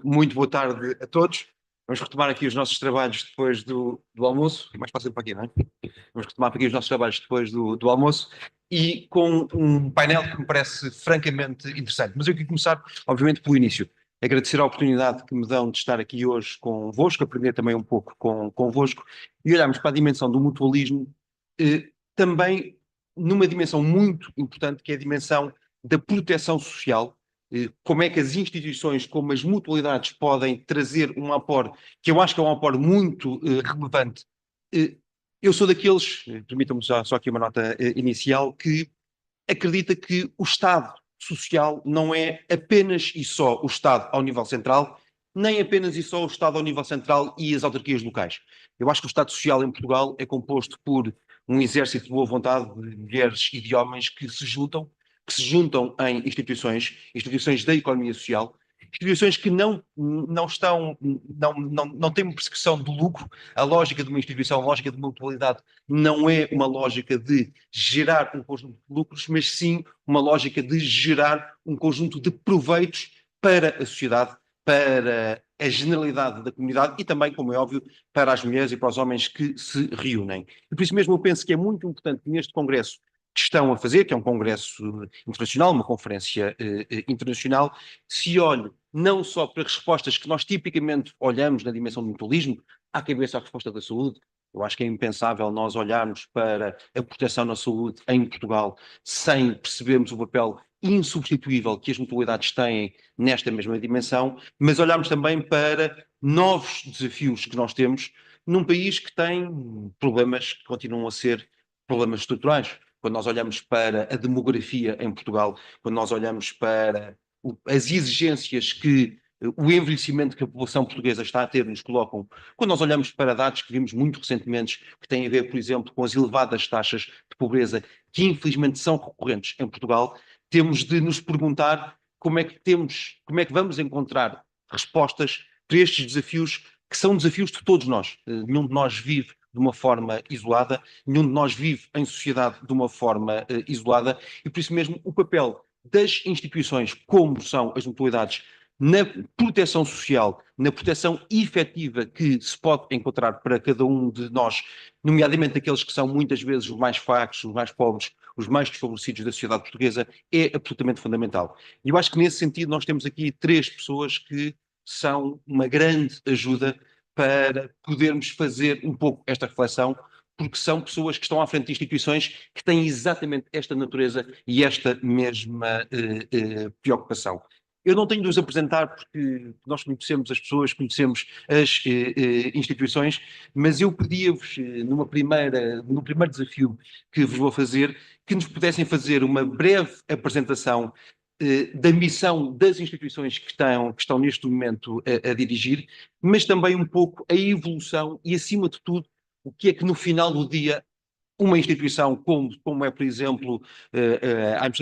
Muito boa tarde a todos. Vamos retomar aqui os nossos trabalhos depois do almoço. Mais fácil para aqui, não é? Vamos retomar aqui os nossos trabalhos depois do almoço e com um painel que me parece francamente interessante. Mas eu queria começar, obviamente, pelo início. Agradecer a oportunidade que me dão de estar aqui hoje convosco, aprender também um pouco convosco e olharmos para a dimensão do mutualismo, também numa dimensão muito importante, que é a dimensão da proteção social. Como é que as instituições, como as mutualidades podem trazer um aporte, que eu acho que é um aporte muito relevante. Eu sou daqueles, permitam-me só aqui uma nota inicial, que acredita que o Estado social não é apenas e só o Estado ao nível central, nem apenas e só o Estado ao nível central e as autarquias locais. Eu acho que o Estado social em Portugal é composto por um exército de boa vontade de mulheres e de homens que se juntam em instituições da economia social, instituições que não têm uma perseguição do lucro. A lógica de uma instituição, a lógica de uma mutualidade, não é uma lógica de gerar um conjunto de lucros, mas sim uma lógica de gerar um conjunto de proveitos para a sociedade, para a generalidade da comunidade e também, como é óbvio, para as mulheres e para os homens que se reúnem. E por isso mesmo eu penso que é muito importante que neste congresso que estão a fazer, que é um congresso internacional, uma conferência internacional, se olhe não só para respostas que nós tipicamente olhamos na dimensão do mutualismo, à cabeça a resposta da saúde. Eu acho que é impensável nós olharmos para a proteção na saúde em Portugal sem percebermos o papel insubstituível que as mutualidades têm nesta mesma dimensão, mas olharmos também para novos desafios que nós temos num país que tem problemas que continuam a ser problemas estruturais. Quando nós olhamos para a demografia em Portugal, quando nós olhamos para as exigências que o envelhecimento que a população portuguesa está a ter nos colocam, quando nós olhamos para dados que vimos muito recentemente, que têm a ver, por exemplo, com as elevadas taxas de pobreza, que infelizmente são recorrentes em Portugal, temos de nos perguntar como é que vamos encontrar respostas para estes desafios, que são desafios de todos nós. Nenhum de nós vive de uma forma isolada, nenhum de nós vive em sociedade de uma forma isolada, e por isso mesmo o papel das instituições, como são as mutualidades, na proteção social, na proteção efetiva que se pode encontrar para cada um de nós, nomeadamente aqueles que são muitas vezes os mais fracos, os mais pobres, os mais desfavorecidos da sociedade portuguesa, é absolutamente fundamental. E eu acho que nesse sentido nós temos aqui três pessoas que são uma grande ajuda para podermos fazer um pouco esta reflexão, porque são pessoas que estão à frente de instituições que têm exatamente esta natureza e esta mesma preocupação. Eu não tenho de os apresentar porque nós conhecemos as pessoas, conhecemos as instituições, mas eu pedia-vos, num primeiro desafio que vos vou fazer, que nos pudessem fazer uma breve apresentação da missão das instituições que estão neste momento a dirigir, mas também um pouco a evolução e, acima de tudo, o que é que no final do dia uma instituição como é, por exemplo,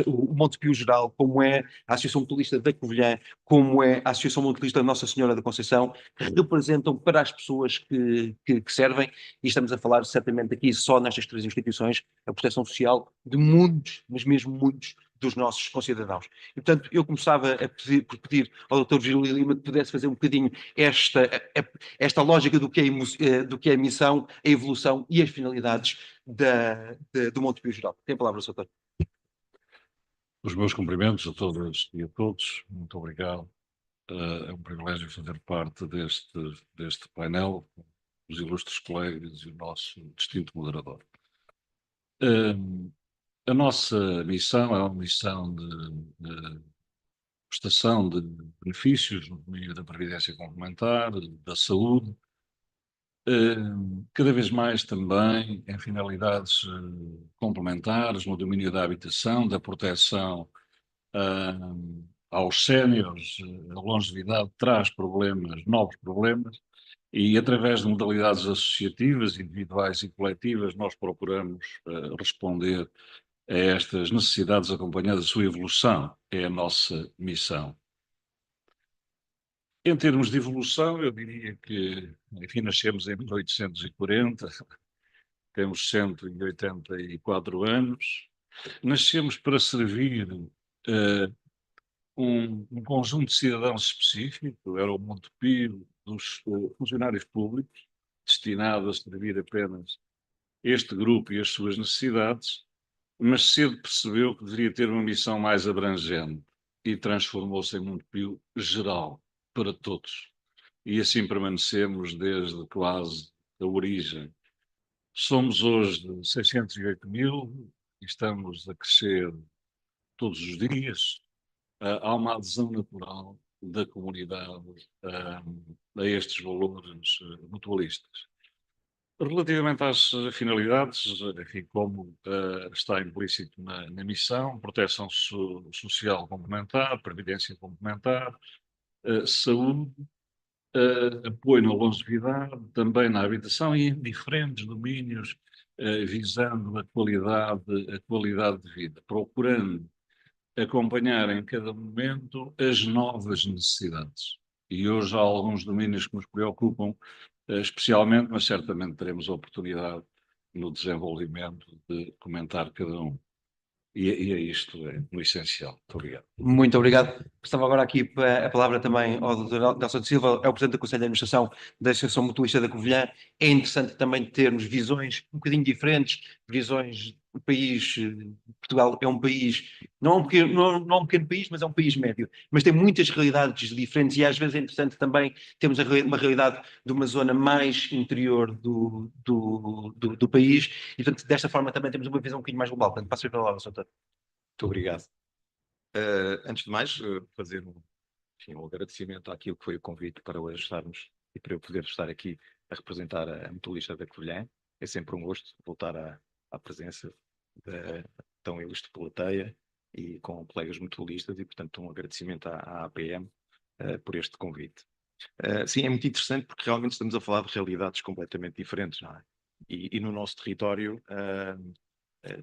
o Montepio Geral, como é a Associação Mutualista da Covilhã, como é a Associação Mutualista Nossa Senhora da Conceição, representam para as pessoas que servem, e estamos a falar certamente aqui só nestas três instituições, a proteção social de muitos, mas mesmo muitos, dos nossos concidadãos. E, portanto, eu começava por pedir ao Dr. Virgílio Lima que pudesse fazer um bocadinho esta lógica do que é a missão, a evolução e as finalidades do Montepio Geral. Tem a palavra, Sr. Doutor. Os meus cumprimentos a todas e a todos. Muito obrigado. É um privilégio fazer parte deste painel, com os ilustres colegas e o nosso distinto moderador. A nossa missão é uma missão de prestação de benefícios no meio da previdência complementar, da saúde, cada vez mais também em finalidades complementares no domínio da habitação, da proteção aos séniores. A longevidade traz problemas, novos problemas, e através de modalidades associativas, individuais e coletivas, nós procuramos responder a estas necessidades acompanhadas da sua evolução. É a nossa missão. Em termos de evolução, eu diria que, enfim, nascemos em 1840, temos 184 anos, nascemos para servir um conjunto de cidadãos específico, era o Montepio dos funcionários públicos, destinado a servir apenas este grupo e as suas necessidades, mas cedo percebeu que deveria ter uma missão mais abrangente e transformou-se em Montepio geral, para todos. E assim permanecemos desde quase a origem. Somos hoje 608 mil, e estamos a crescer todos os dias. Há uma adesão natural da comunidade a estes valores mutualistas. Relativamente às finalidades, enfim, como está implícito na missão, proteção social complementar, previdência complementar, saúde, apoio na longevidade, também na habitação e em diferentes domínios, visando a qualidade de vida, procurando acompanhar em cada momento as novas necessidades. E hoje há alguns domínios que nos preocupam especialmente, mas certamente teremos a oportunidade no desenvolvimento de comentar cada um. E é isto, é no essencial. Muito obrigado. Muito obrigado. Estava agora aqui a palavra também ao Dr. Nelson de Silva, é o Presidente do Conselho de Administração da Associação Mutualista da Covilhã. É interessante também termos visões um bocadinho diferentes, visões do país. Portugal é um país, não é um pequeno país, mas é um país médio, mas tem muitas realidades diferentes e às vezes é interessante também termos uma realidade de uma zona mais interior do país e, portanto, desta forma também temos uma visão um bocadinho mais global. Portanto, passo a palavra, Sr. Doutor. Muito obrigado. Antes de mais, fazer enfim, um agradecimento àquilo que foi o convite para hoje estarmos e para eu poder estar aqui a representar a Mutualista da Covilhã. É sempre um gosto voltar à presença da tão ilustre plateia e com colegas mutualistas e, portanto, um agradecimento à APM por este convite. Sim, é muito interessante porque realmente estamos a falar de realidades completamente diferentes, não é? E no nosso território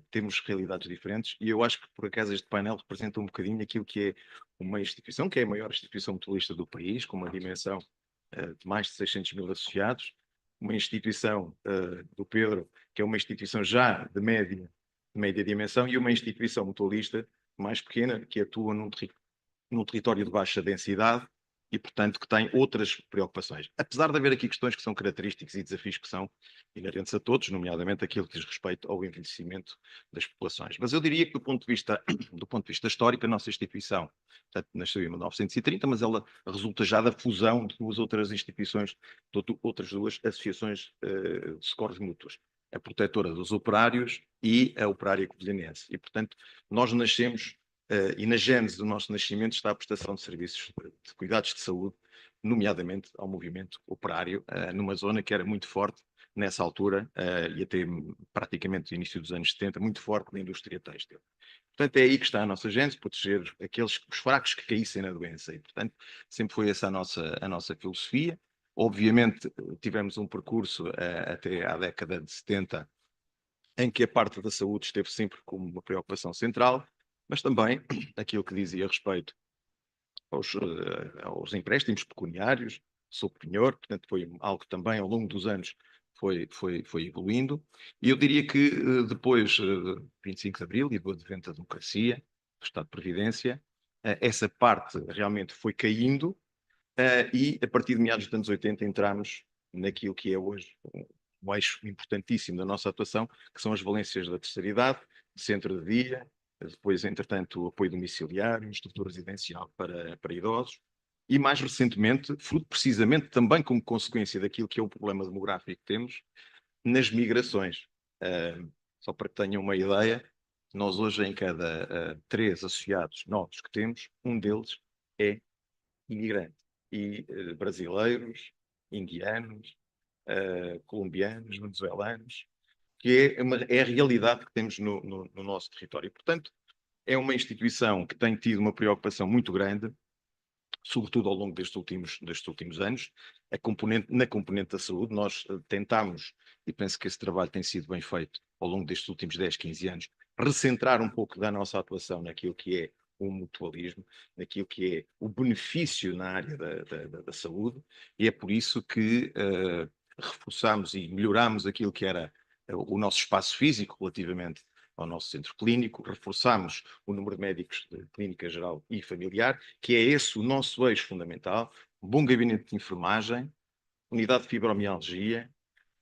temos realidades diferentes e eu acho que por acaso este painel representa um bocadinho aquilo que é uma instituição, que é a maior instituição mutualista do país, com uma dimensão de mais de 600 mil associados, uma instituição do Pedro, que é uma instituição já de média dimensão, e uma instituição mutualista mais pequena, que atua num território de baixa densidade e, portanto, que tem outras preocupações. Apesar de haver aqui questões que são características e desafios que são inerentes a todos, nomeadamente aquilo que diz respeito ao envelhecimento das populações. Mas eu diria que, do ponto de vista histórico, a nossa instituição, portanto, nasceu em 1930, mas ela resulta já da fusão de duas outras instituições, de outras duas associações de socorros mútuos. A Protetora dos Operários e a Operária Covilhanense. E, portanto, nós nascemos e na gênese do nosso nascimento está a prestação de serviços de cuidados de saúde, nomeadamente ao movimento operário, numa zona que era muito forte nessa altura e até praticamente no início dos anos 70, muito forte na indústria têxtil. Portanto, é aí que está a nossa gênese, proteger os fracos que caíssem na doença. E, portanto, sempre foi essa a nossa filosofia. Obviamente, tivemos um percurso até à década de 70, em que a parte da saúde esteve sempre como uma preocupação central, mas também aquilo que dizia respeito aos empréstimos pecuniários, sob penhor, portanto foi algo que também ao longo dos anos foi evoluindo, e eu diria que depois de 25 de Abril e do advento da democracia, do Estado de Previdência, essa parte realmente foi caindo e a partir de meados dos anos 80 entramos naquilo que é hoje um eixo importantíssimo da nossa atuação, que são as valências da terceira idade, centro de dia, depois, entretanto, o apoio domiciliário, estrutura residencial para idosos, e mais recentemente, fruto precisamente também como consequência daquilo que é o problema demográfico que temos, nas migrações. Só para que tenham uma ideia, nós hoje em cada 3 associados novos que temos, um deles é imigrante. E brasileiros, indianos, colombianos, venezuelanos, que é a realidade que temos no nosso território. Portanto, é uma instituição que tem tido uma preocupação muito grande, sobretudo ao longo destes últimos anos, na componente da saúde. Nós tentamos, e penso que esse trabalho tem sido bem feito ao longo destes últimos 10, 15 anos, recentrar um pouco da nossa atuação naquilo que é o mutualismo, naquilo que é o benefício na área da saúde, e é por isso que reforçamos e melhoramos aquilo que era o nosso espaço físico relativamente ao nosso centro clínico, reforçamos o número de médicos de clínica geral e familiar, que é esse o nosso eixo fundamental, um bom gabinete de enfermagem, unidade de fibromialgia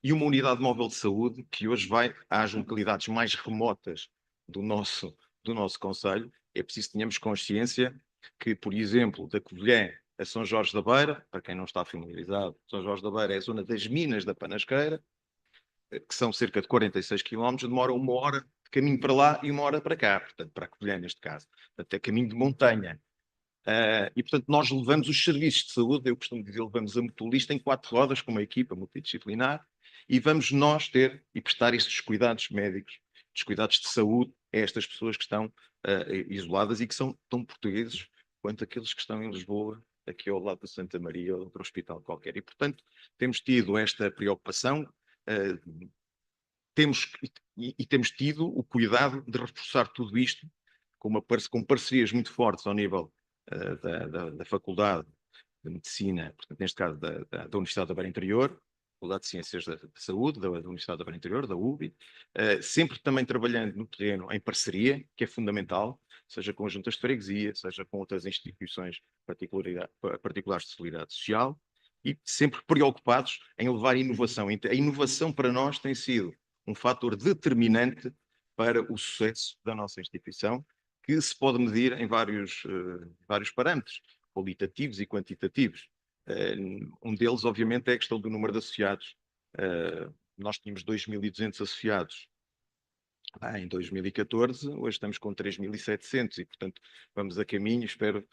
e uma unidade móvel de saúde que hoje vai às localidades mais remotas do nosso concelho. É preciso que tenhamos consciência que, por exemplo, da Covilhã a São Jorge da Beira, para quem não está familiarizado, São Jorge da Beira é a zona das minas da Panasqueira, que são cerca de 46 quilómetros, demora 1 hora de caminho para lá e 1 hora para cá, portanto, para a Covilhã neste caso. Portanto, é caminho de montanha. E, portanto, nós levamos os serviços de saúde, eu costumo dizer, levamos a mutualista em 4 rodas, com uma equipa multidisciplinar, e vamos nós ter e prestar estes cuidados médicos, estes cuidados de saúde a estas pessoas que estão isoladas e que são tão portugueses quanto aqueles que estão em Lisboa, aqui ao lado da Santa Maria ou outro hospital qualquer. E, portanto, temos tido esta preocupação, temos tido o cuidado de reforçar tudo isto com parcerias muito fortes ao nível da Faculdade de Medicina, portanto, neste caso da Universidade da Beira Interior, Faculdade de Ciências da Saúde, da Universidade da Beira Interior, da UBI, sempre também trabalhando no terreno em parceria, que é fundamental, seja com as juntas de freguesia, seja com outras instituições particulares de solidariedade social, e sempre preocupados em levar inovação. A inovação para nós tem sido um fator determinante para o sucesso da nossa instituição, que se pode medir em vários parâmetros, qualitativos e quantitativos. Um deles, obviamente, é a questão do número de associados. Nós tínhamos 2.200 associados em 2014, hoje estamos com 3.700 e, portanto, vamos a caminho, espero,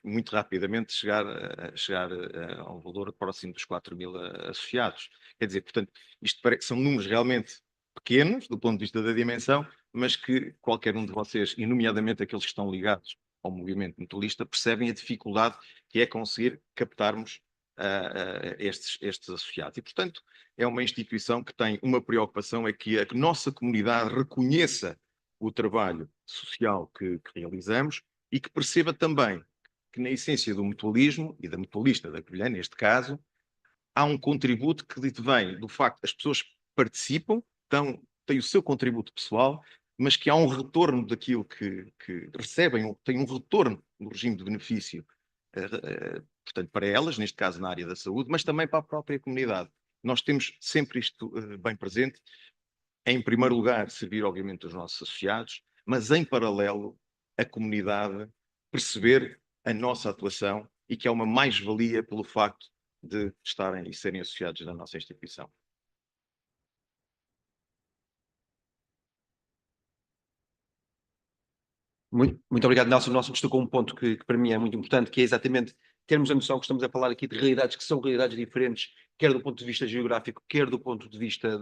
muito rapidamente chegar a um valor próximo dos 4.000 associados. Quer dizer, portanto, isto são números realmente pequenos, do ponto de vista da dimensão, mas que qualquer um de vocês, e nomeadamente aqueles que estão ligados ao movimento mutualista, percebem a dificuldade que é conseguir captarmos estes associados. E, portanto, é uma instituição que tem uma preocupação, é que a nossa comunidade reconheça o trabalho social que realizamos e que perceba também que na essência do mutualismo, e da mutualista da Covilhã, neste caso, há um contributo que vem do facto de as pessoas participam, têm o seu contributo pessoal, mas que há um retorno daquilo que recebem, tem um retorno no regime de benefício, portanto, para elas, neste caso na área da saúde, mas também para a própria comunidade. Nós temos sempre isto bem presente. Em primeiro lugar, servir, obviamente, os nossos associados, mas, em paralelo, a comunidade perceber a nossa atuação e que é uma mais-valia pelo facto de estarem e serem associados da nossa instituição. Muito obrigado, Nelson. Nelson destacou um ponto que para mim é muito importante, que é exatamente termos a noção que estamos a falar aqui de realidades que são realidades diferentes, quer do ponto de vista geográfico, quer do ponto de vista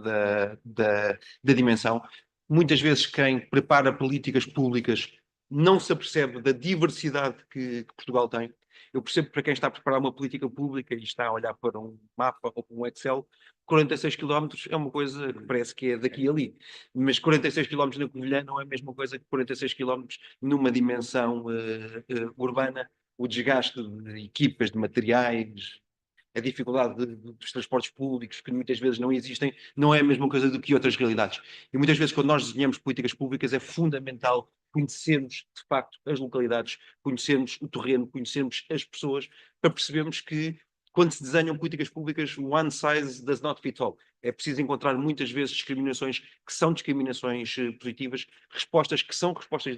da dimensão. Muitas vezes quem prepara políticas públicas não se apercebe da diversidade que Portugal tem. Eu percebo que para quem está a preparar uma política pública e está a olhar para um mapa ou para um Excel, 46 km é uma coisa que parece que é daqui e ali. Mas 46 km na Covilhã não é a mesma coisa que 46 km numa dimensão urbana. O desgaste de equipas, de materiais, a dificuldade dos transportes públicos, que muitas vezes não existem, não é a mesma coisa do que outras realidades. E muitas vezes, quando nós desenhamos políticas públicas, é fundamental conhecermos, de facto, as localidades, conhecermos o terreno, conhecermos as pessoas, para percebermos que, quando se desenham políticas públicas, one size does not fit all. É preciso encontrar muitas vezes discriminações que são discriminações positivas, respostas que são respostas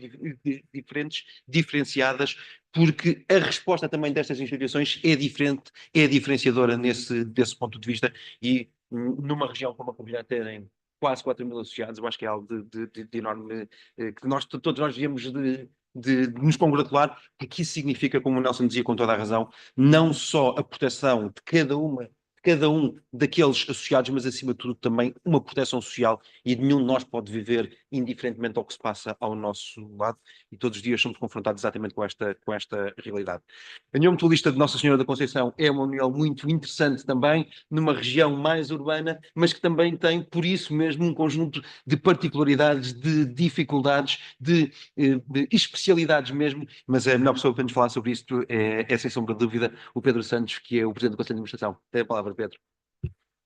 diferentes, diferenciadas, porque a resposta também destas instituições é diferente, é diferenciadora desse ponto de vista, e numa região como a Covilhã terem quase 4.000 associados, eu acho que é algo de enorme, que todos nós devíamos de nos congratular, porque isso significa, como o Nelson dizia com toda a razão, não só a proteção de cada um daqueles associados, mas acima de tudo também uma proteção social, e nenhum de nós pode viver indiferentemente ao que se passa ao nosso lado, e todos os dias somos confrontados exatamente com esta realidade. A União Mutualista de Nossa Senhora da Conceição é uma união muito interessante também, numa região mais urbana, mas que também tem, por isso mesmo, um conjunto de particularidades, de dificuldades, de especialidades mesmo, mas a melhor pessoa para nos falar sobre isto é sem sombra de dúvida, o Pedro Santos, que é o Presidente do Conselho de Administração. Tem a palavra, Pedro.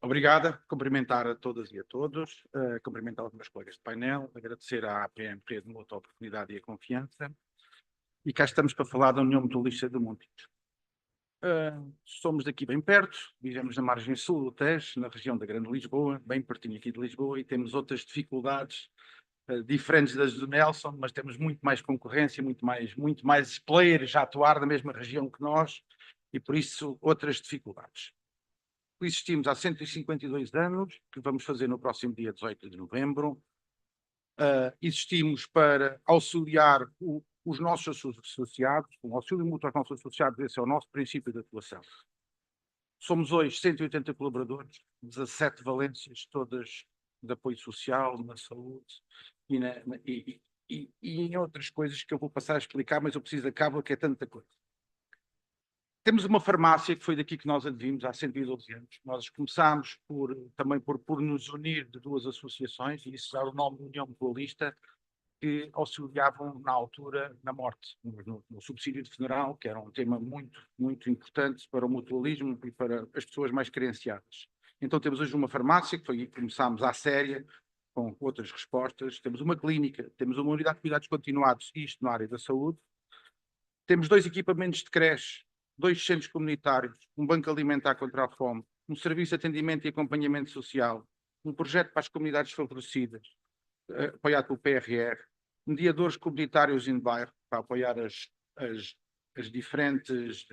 Obrigada, cumprimentar a todas e a todos, cumprimentar os meus colegas de painel, agradecer à APM Rede Mutua a oportunidade e a confiança. E cá estamos para falar da União Mutualista de Montijo. Somos daqui bem perto, vivemos na margem sul do Tejo, na região da Grande Lisboa, bem pertinho aqui de Lisboa, e temos outras dificuldades diferentes das do Nelson, mas temos muito mais concorrência, muito mais players a atuar na mesma região que nós, e por isso outras dificuldades. Existimos há 152 anos, que vamos fazer no próximo dia 18 de novembro. Existimos para auxiliar os nossos associados, o auxílio mútuo aos nossos associados, esse é o nosso princípio de atuação. Somos hoje 180 colaboradores, 17 valências, todas de apoio social, na saúde e em outras coisas que eu vou passar a explicar, mas eu preciso de cabo, que é tanta coisa. Temos uma farmácia que foi daqui que nós advimos há 112 anos. Nós começámos também por nos unir de duas associações, e isso era o nome da União Mutualista, que auxiliavam na altura na morte, no subsídio de funeral, que era um tema muito, muito importante para o mutualismo e para as pessoas mais carenciadas. Então temos hoje uma farmácia, que foi aí que começámos à séria, com outras respostas. Temos uma clínica, temos uma unidade de cuidados continuados, isto na área da saúde. Temos 2 equipamentos de creche, 2 centros comunitários, um banco alimentar contra a fome, um serviço de atendimento e acompanhamento social, um projeto para as comunidades favorecidas, apoiado pelo PRR, mediadores comunitários em bairro, para apoiar as diferentes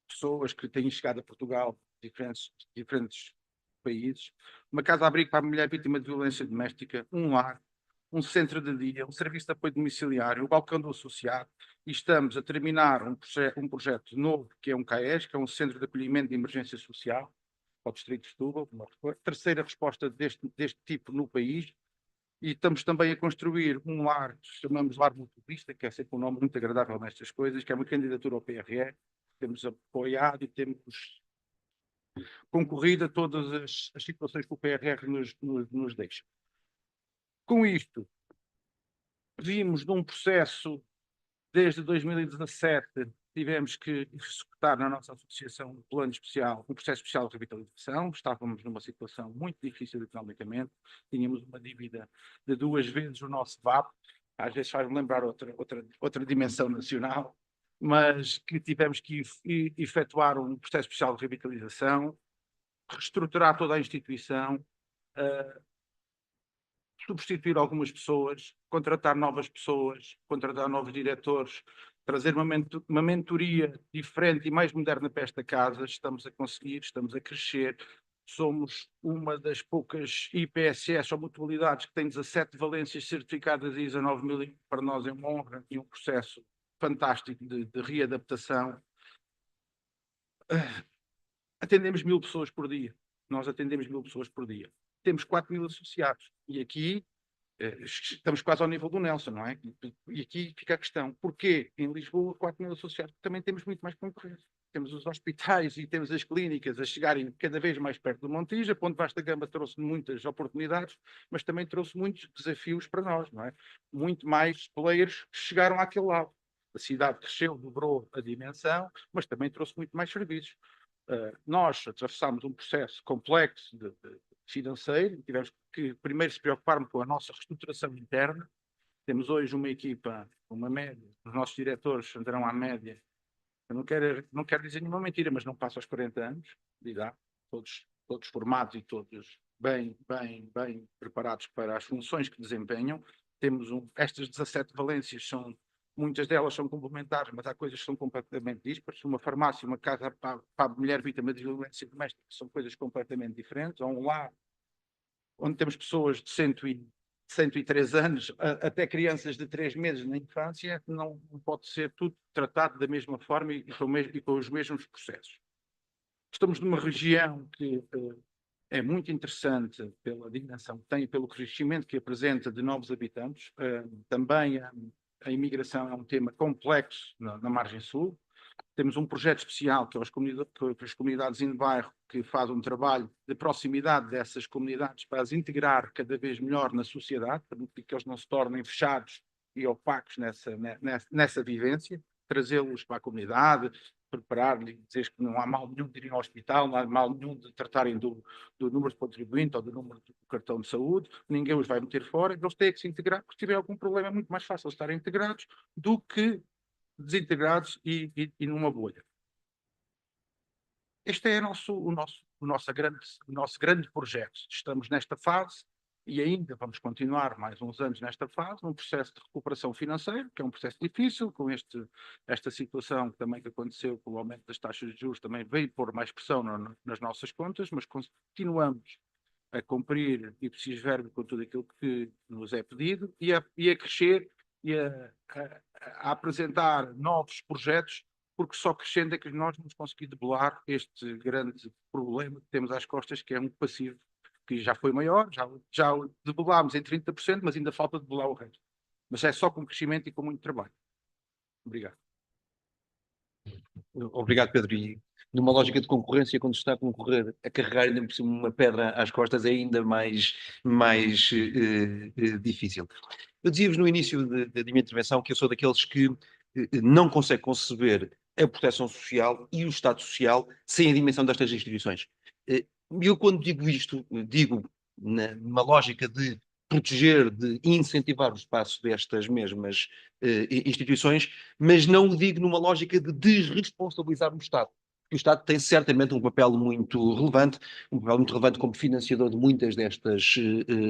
pessoas que têm chegado a Portugal, diferentes países, uma casa-abrigo para a mulher vítima de violência doméstica, um lar, um centro de dia, um serviço de apoio domiciliário, o balcão do associado, e estamos a terminar um projeto novo, que é um CAES, que é um Centro de Acolhimento de Emergência Social, para o Distrito de Setúbal, uma terceira resposta deste tipo no país, e estamos também a construir um lar, chamamos de lar mutualista, que é sempre um nome muito agradável nestas coisas, que é uma candidatura ao PRR, temos apoiado e temos concorrido a todas as situações que o PRR nos deixa. Com isto, vimos num processo, desde 2017, tivemos que executar na nossa associação um plano especial, um processo especial de revitalização. Estávamos numa situação muito difícil economicamente, tínhamos uma dívida de 2 vezes o nosso VAP, às vezes faz-me lembrar outra dimensão nacional, mas que tivemos que efetuar um processo especial de revitalização, reestruturar toda a instituição, substituir algumas pessoas, contratar novas pessoas, contratar novos diretores, trazer uma mentoria diferente e mais moderna para esta casa. Estamos a conseguir, estamos a crescer. Somos uma das poucas IPSS ou mutualidades que tem 17 valências certificadas e ISO 9000, para nós é uma honra e um processo fantástico de readaptação. Atendemos 1000 pessoas por dia. Nós atendemos 1000 pessoas por dia. Temos 4000 associados. E aqui estamos quase ao nível do Nelson, não é? E aqui fica a questão. Porquê em Lisboa 4000 associados? Também temos muito mais concorrência. Temos os hospitais e temos as clínicas a chegarem cada vez mais perto do Montijo. A Ponte Vasta Gama trouxe muitas oportunidades, mas também trouxe muitos desafios para nós, não é? Muito mais players que chegaram àquele lado. A cidade cresceu, dobrou a dimensão, mas também trouxe muito mais serviços. Nós atravessámos um processo complexo de financeiro, tivemos que primeiro se preocuparmos com a nossa reestruturação interna. Temos hoje uma equipa, uma média, os nossos diretores andarão à média, eu não quero dizer nenhuma mentira, mas não passa aos 40 anos de idade, todos formados e todos bem preparados para as funções que desempenham. Temos estas 17 valências, muitas delas são complementares, mas há coisas que são completamente dispares. Uma farmácia, uma casa para a mulher vítima de violência doméstica, são coisas completamente diferentes. Ou um lar onde temos pessoas de 103 anos, até crianças de 3 meses na infância, não pode ser tudo tratado da mesma forma e com os mesmos processos. Estamos numa região que é muito interessante pela dimensão que tem e pelo crescimento que apresenta de novos habitantes. Também a imigração é um tema complexo na margem sul. Temos um projeto especial que é as comunidades em bairro, que faz um trabalho de proximidade dessas comunidades para as integrar cada vez melhor na sociedade, para que eles não se tornem fechados e opacos nessa vivência. trazê-los para a comunidade, preparar-lhe, dizer que não há mal nenhum de irem ao hospital, não há mal nenhum de tratarem do número de contribuinte ou do número do cartão de saúde, ninguém os vai meter fora, eles têm que se integrar, porque se tiver algum problema é muito mais fácil estarem integrados do que desintegrados e numa bolha. Este é o nosso grande projeto. Estamos nesta fase e ainda vamos continuar mais uns anos nesta fase, num processo de recuperação financeira, que é um processo difícil, com esta situação também que aconteceu com o aumento das taxas de juros, também veio pôr mais pressão nas nossas contas, mas continuamos a cumprir e preciso verbo com tudo aquilo que nos é pedido e a crescer e a apresentar novos projetos, porque só crescendo é que nós vamos conseguir debelar este grande problema que temos às costas, que é um passivo que já foi maior, já o debelámos em 30%, mas ainda falta debelar o resto. Mas é só com crescimento e com muito trabalho. Obrigado. Obrigado, Pedro. E numa lógica de concorrência, quando se está a concorrer, a carregar ainda por cima uma pedra às costas é ainda mais difícil. Eu dizia-vos no início da minha intervenção que eu sou daqueles que não consegue conceber a proteção social e o Estado Social sem a dimensão destas instituições. Eu, quando digo isto, digo numa lógica de proteger, de incentivar o espaço destas mesmas instituições, mas não o digo numa lógica de desresponsabilizar o Estado. O Estado tem certamente um papel muito relevante como financiador de muitas destas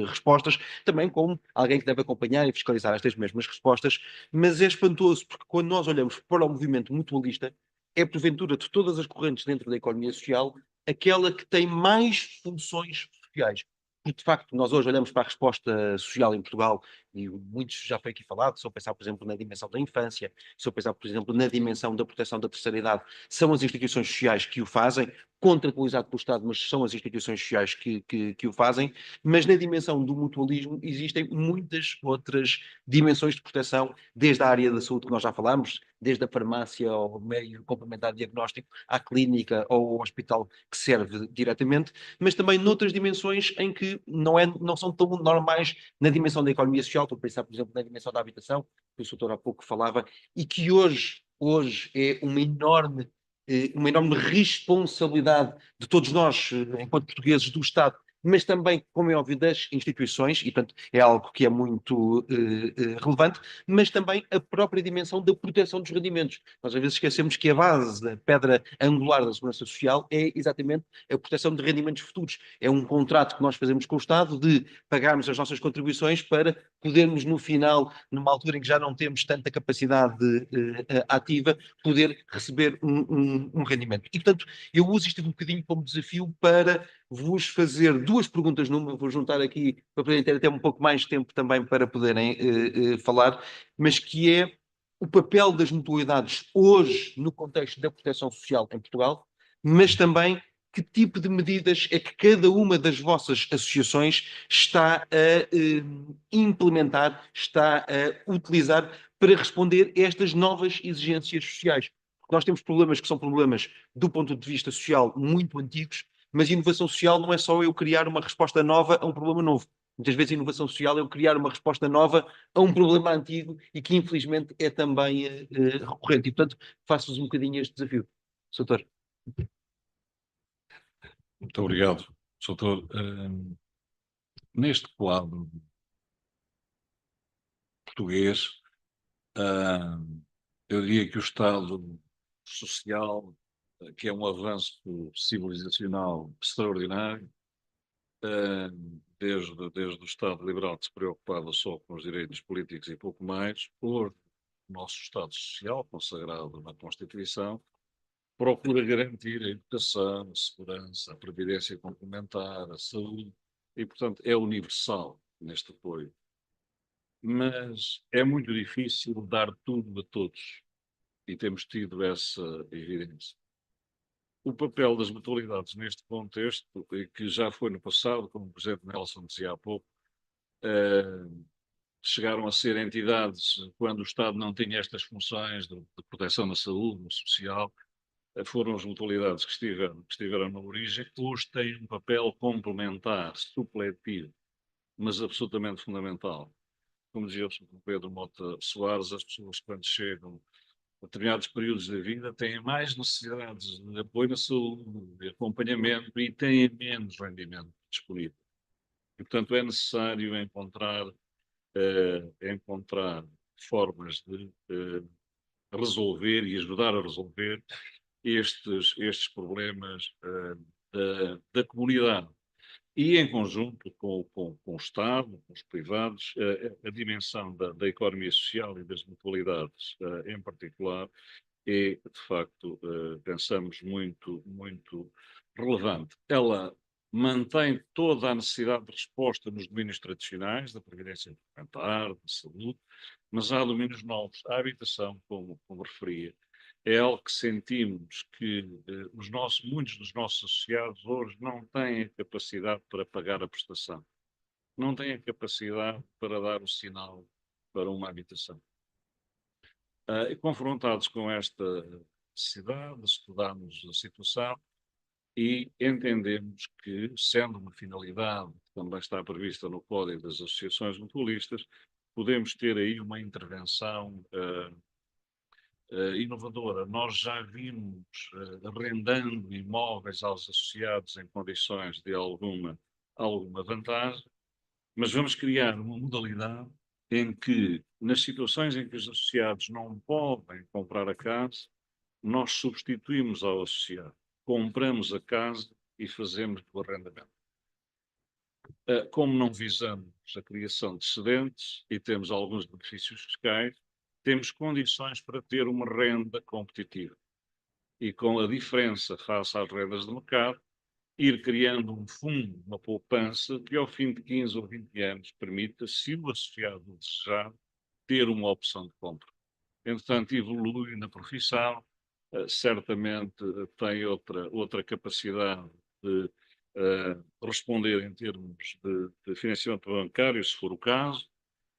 respostas, também como alguém que deve acompanhar e fiscalizar estas mesmas respostas, mas é espantoso porque quando nós olhamos para o movimento mutualista, é porventura de todas as correntes dentro da economia social, aquela que tem mais funções sociais. Porque, de facto, nós hoje olhamos para a resposta social em Portugal, e muitos já foi aqui falado, se eu pensar, por exemplo, na dimensão da infância, se eu pensar, por exemplo, na dimensão da proteção da terceira idade, são as instituições sociais que o fazem, contratualizado pelo Estado, mas são as instituições sociais que o fazem, mas na dimensão do mutualismo existem muitas outras dimensões de proteção, desde a área da saúde que nós já falámos, desde a farmácia ao meio complementar diagnóstico, à clínica ou ao hospital que serve diretamente, mas também noutras dimensões em que não são tão normais na dimensão da economia social, estou a pensar, por exemplo, na dimensão da habitação, que o Soutor há pouco falava, e que hoje é uma enorme responsabilidade de todos nós, enquanto portugueses, do Estado, mas também, como é óbvio, das instituições, e portanto é algo que é muito relevante, mas também a própria dimensão da proteção dos rendimentos. Nós às vezes esquecemos que a base, a pedra angular da segurança social é exatamente a proteção de rendimentos futuros. É um contrato que nós fazemos com o Estado de pagarmos as nossas contribuições para podermos no final, numa altura em que já não temos tanta capacidade ativa, poder receber um rendimento. E portanto, eu uso isto um bocadinho como desafio para vos fazer duas perguntas numa, vou juntar aqui para poderem ter até um pouco mais de tempo também para poderem falar, mas que é o papel das mutualidades hoje no contexto da proteção social em Portugal, mas também que tipo de medidas é que cada uma das vossas associações está a implementar, está a utilizar para responder a estas novas exigências sociais. Nós temos problemas que são problemas do ponto de vista social muito antigos, mas inovação social não é só eu criar uma resposta nova a um problema novo. Muitas vezes a inovação social é eu criar uma resposta nova a um problema antigo e que infelizmente é também recorrente. E portanto faço-vos um bocadinho este desafio. Soutor. Muito obrigado, Soutor. Neste quadro português, eu diria que o Estado social, que é um avanço civilizacional extraordinário, desde o Estado liberal que se preocupava só com os direitos políticos e pouco mais, hoje o nosso Estado social, consagrado na Constituição, procura garantir a educação, a segurança, a previdência complementar, a saúde, e, portanto, é universal neste apoio. Mas é muito difícil dar tudo a todos, e temos tido essa evidência. O papel das mutualidades neste contexto, e que já foi no passado, como o Presidente Nelson dizia há pouco, chegaram a ser entidades quando o Estado não tinha estas funções de proteção na saúde, no social, foram as mutualidades que estiveram na origem, hoje têm um papel complementar, supletivo, mas absolutamente fundamental. Como dizia o Pedro Mota Soares, as pessoas quando chegam determinados períodos da vida, têm mais necessidades de apoio na saúde, de acompanhamento e têm menos rendimento disponível. E, portanto, é necessário encontrar formas de resolver e ajudar a resolver estes problemas da comunidade. E em conjunto com o Estado, com os privados, a dimensão da economia social e das mutualidades em particular é, de facto, pensamos, muito relevante. Ela mantém toda a necessidade de resposta nos domínios tradicionais, da previdência complementar, da saúde, mas há domínios novos. A habitação, como referia, é algo que sentimos que muitos dos nossos associados hoje não têm a capacidade para pagar a prestação, não têm a capacidade para dar o sinal para uma habitação. E confrontados com esta necessidade, estudamos a situação e entendemos que, sendo uma finalidade que também está prevista no Código das Associações Mutualistas, podemos ter aí uma intervenção inovadora. Nós já vimos arrendando imóveis aos associados em condições de alguma vantagem, mas vamos criar uma modalidade em que, nas situações em que os associados não podem comprar a casa, nós substituímos ao associado, compramos a casa e fazemos o arrendamento. Como não visamos a criação de excedentes e temos alguns benefícios fiscais, temos condições para ter uma renda competitiva. E com a diferença face às rendas de mercado, ir criando um fundo, uma poupança, que ao fim de 15 ou 20 anos permita, se o associado desejar, ter uma opção de compra. Entretanto, evolui na profissão, certamente tem outra capacidade de responder em termos de financiamento bancário, se for o caso,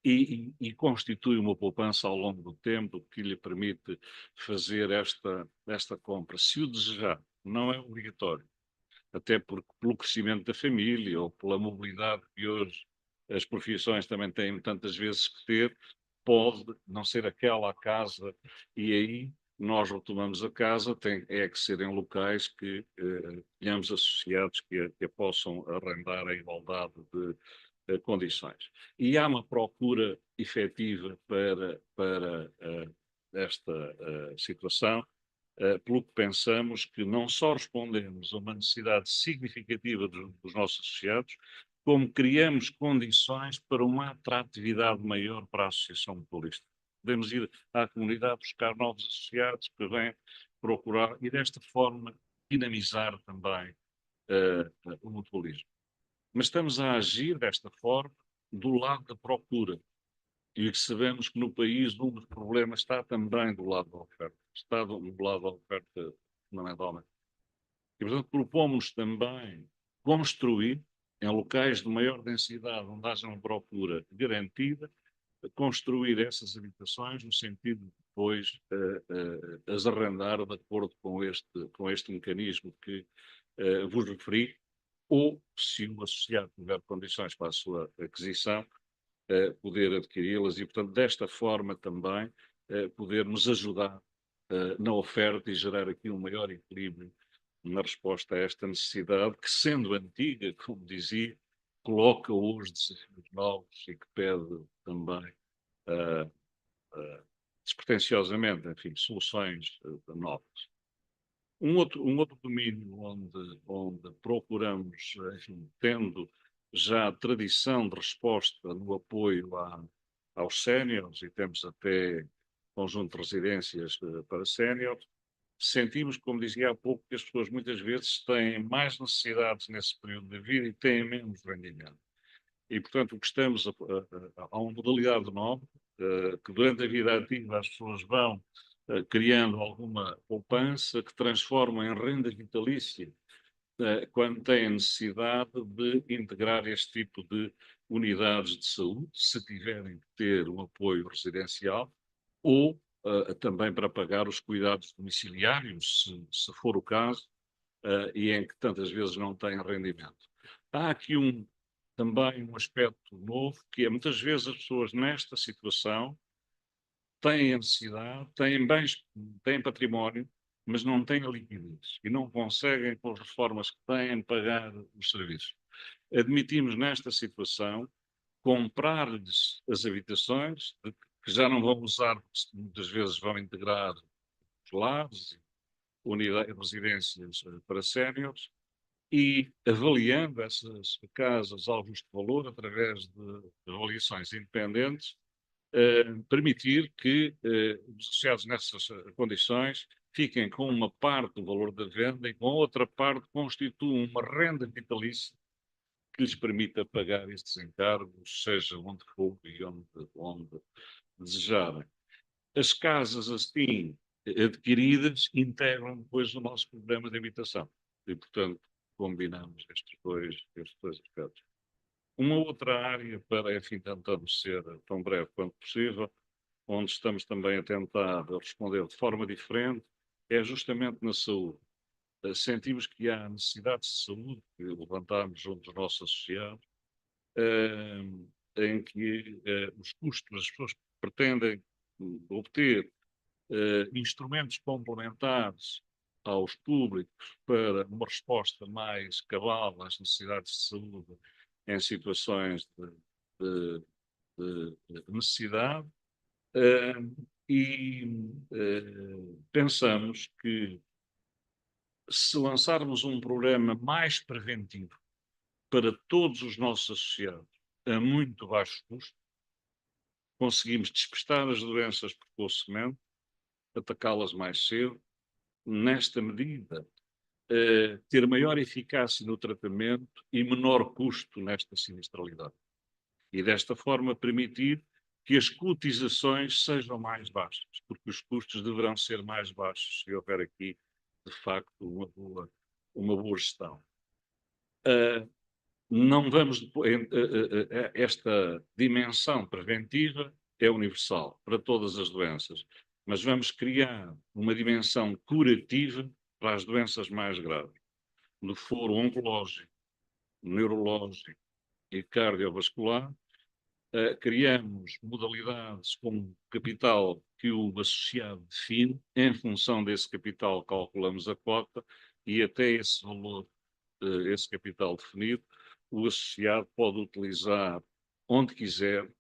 e constitui uma poupança ao longo do tempo que lhe permite fazer esta compra. Se o desejar, não é obrigatório, até porque pelo crescimento da família ou pela mobilidade que hoje as profissões também têm tantas vezes que ter, pode não ser aquela a casa, e aí nós retomamos a casa, é que ser em locais que tenhamos associados que a possam arrendar em igualdade de condições. E há uma procura efetiva para esta situação, pelo que pensamos que não só respondemos a uma necessidade significativa dos nossos associados, como criamos condições para uma atratividade maior para a Associação Mutualista. Podemos ir à comunidade buscar novos associados que vêm procurar e desta forma dinamizar também o mutualismo. Mas estamos a agir desta forma do lado da procura. E sabemos que no país um dos problemas está também do lado da oferta. Está do lado da oferta, fundamentalmente. E, portanto, propomos também construir, em locais de maior densidade, onde haja uma procura garantida, construir essas habitações no sentido de depois as arrendar de acordo com este mecanismo que vos referi, ou, se o associado tiver condições para a sua aquisição, poder adquiri-las e, portanto, desta forma também podermos ajudar na oferta e gerar aqui um maior equilíbrio na resposta a esta necessidade, que, sendo antiga, como dizia, coloca hoje desafios novos e que pede também despretensiosamente, enfim, soluções novas. Um outro domínio onde procuramos, enfim, tendo já tradição de resposta no apoio aos séniores, e temos até conjunto de residências para séniores, sentimos, como dizia há pouco, que as pessoas muitas vezes têm mais necessidades nesse período da vida e têm menos rendimento. E, portanto, o que estamos a uma modalidade nova, que durante a vida ativa as pessoas vão criando alguma poupança que transforma em renda vitalícia quando têm a necessidade de integrar este tipo de unidades de saúde, se tiverem que ter um apoio residencial, ou também para pagar os cuidados domiciliários, se for o caso, e em que tantas vezes não têm rendimento. Há aqui também um aspecto novo, que é muitas vezes as pessoas nesta situação têm a necessidade, têm bens, têm património, mas não têm a liquidez e não conseguem, com as reformas que têm, pagar os serviços. Admitimos nesta situação comprar-lhes as habitações, que já não vão usar, porque muitas vezes vão integrar os lares, unidades, residências para séniores, e avaliando essas casas ao justo valor, através de avaliações independentes, permitir que os associados nessas condições fiquem com uma parte do valor da venda e com outra parte constituam uma renda vitalícia que lhes permita pagar estes encargos, seja onde for e onde desejarem. As casas assim adquiridas integram depois o nosso programa de habitação e, portanto, combinamos estes dois aspectos. Uma outra área para, enfim, tentamos ser tão breve quanto possível, onde estamos também a tentar responder de forma diferente, é justamente na saúde. Sentimos que há necessidades de saúde, que levantámos junto dos nossos associados, em que os custos, as pessoas pretendem obter instrumentos complementares aos públicos para uma resposta mais cabal às necessidades de saúde em situações de necessidade, e pensamos que se lançarmos um programa mais preventivo para todos os nossos associados a muito baixo custo, conseguimos despistar as doenças precocemente, atacá-las mais cedo, nesta medida, ter maior eficácia no tratamento e menor custo nesta sinistralidade. E desta forma permitir que as cotizações sejam mais baixas, porque os custos deverão ser mais baixos se houver aqui, de facto, uma boa gestão. Não vamos esta dimensão preventiva é universal para todas as doenças, mas vamos criar uma dimensão curativa para as doenças mais graves, no foro oncológico, neurológico e cardiovascular. Criamos modalidades com capital que o associado define, em função desse capital calculamos a cota e até esse valor, esse capital definido, o associado pode utilizar onde quiser,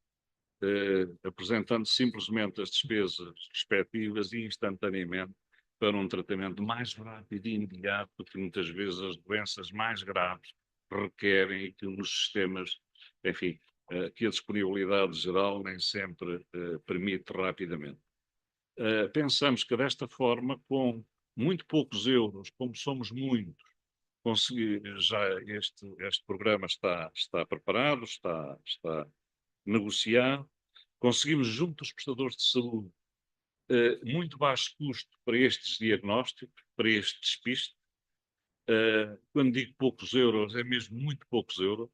apresentando simplesmente as despesas respectivas e instantaneamente para um tratamento mais rápido e imediato, porque muitas vezes as doenças mais graves requerem e que nos sistemas, enfim, que a disponibilidade geral nem sempre permite rapidamente. Pensamos que desta forma, com muito poucos euros, como somos muitos, já este programa está preparado, está negociado, conseguimos junto dos prestadores de saúde muito baixo custo para estes diagnósticos, para este despiste. Quando digo poucos euros, é mesmo muito poucos euros.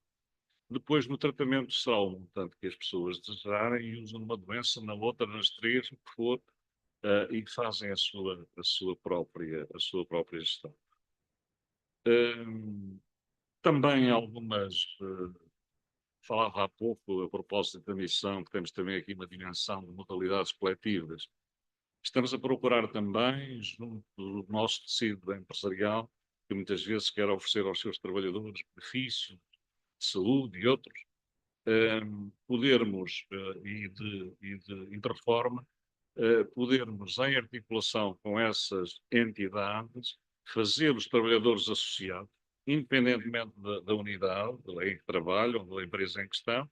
Depois, no tratamento, será o montante que as pessoas desejarem e usam numa doença, na outra, nas três, o que for, e fazem a sua própria gestão. Também algumas, falava há pouco, a propósito da missão, que temos também aqui uma dimensão de modalidades coletivas. Estamos a procurar também, junto do nosso tecido empresarial, que muitas vezes quer oferecer aos seus trabalhadores benefícios de saúde e outros, podermos, e de reforma, podermos, em articulação com essas entidades, fazer os trabalhadores associados, independentemente da unidade em que trabalham, ou da empresa em que estão,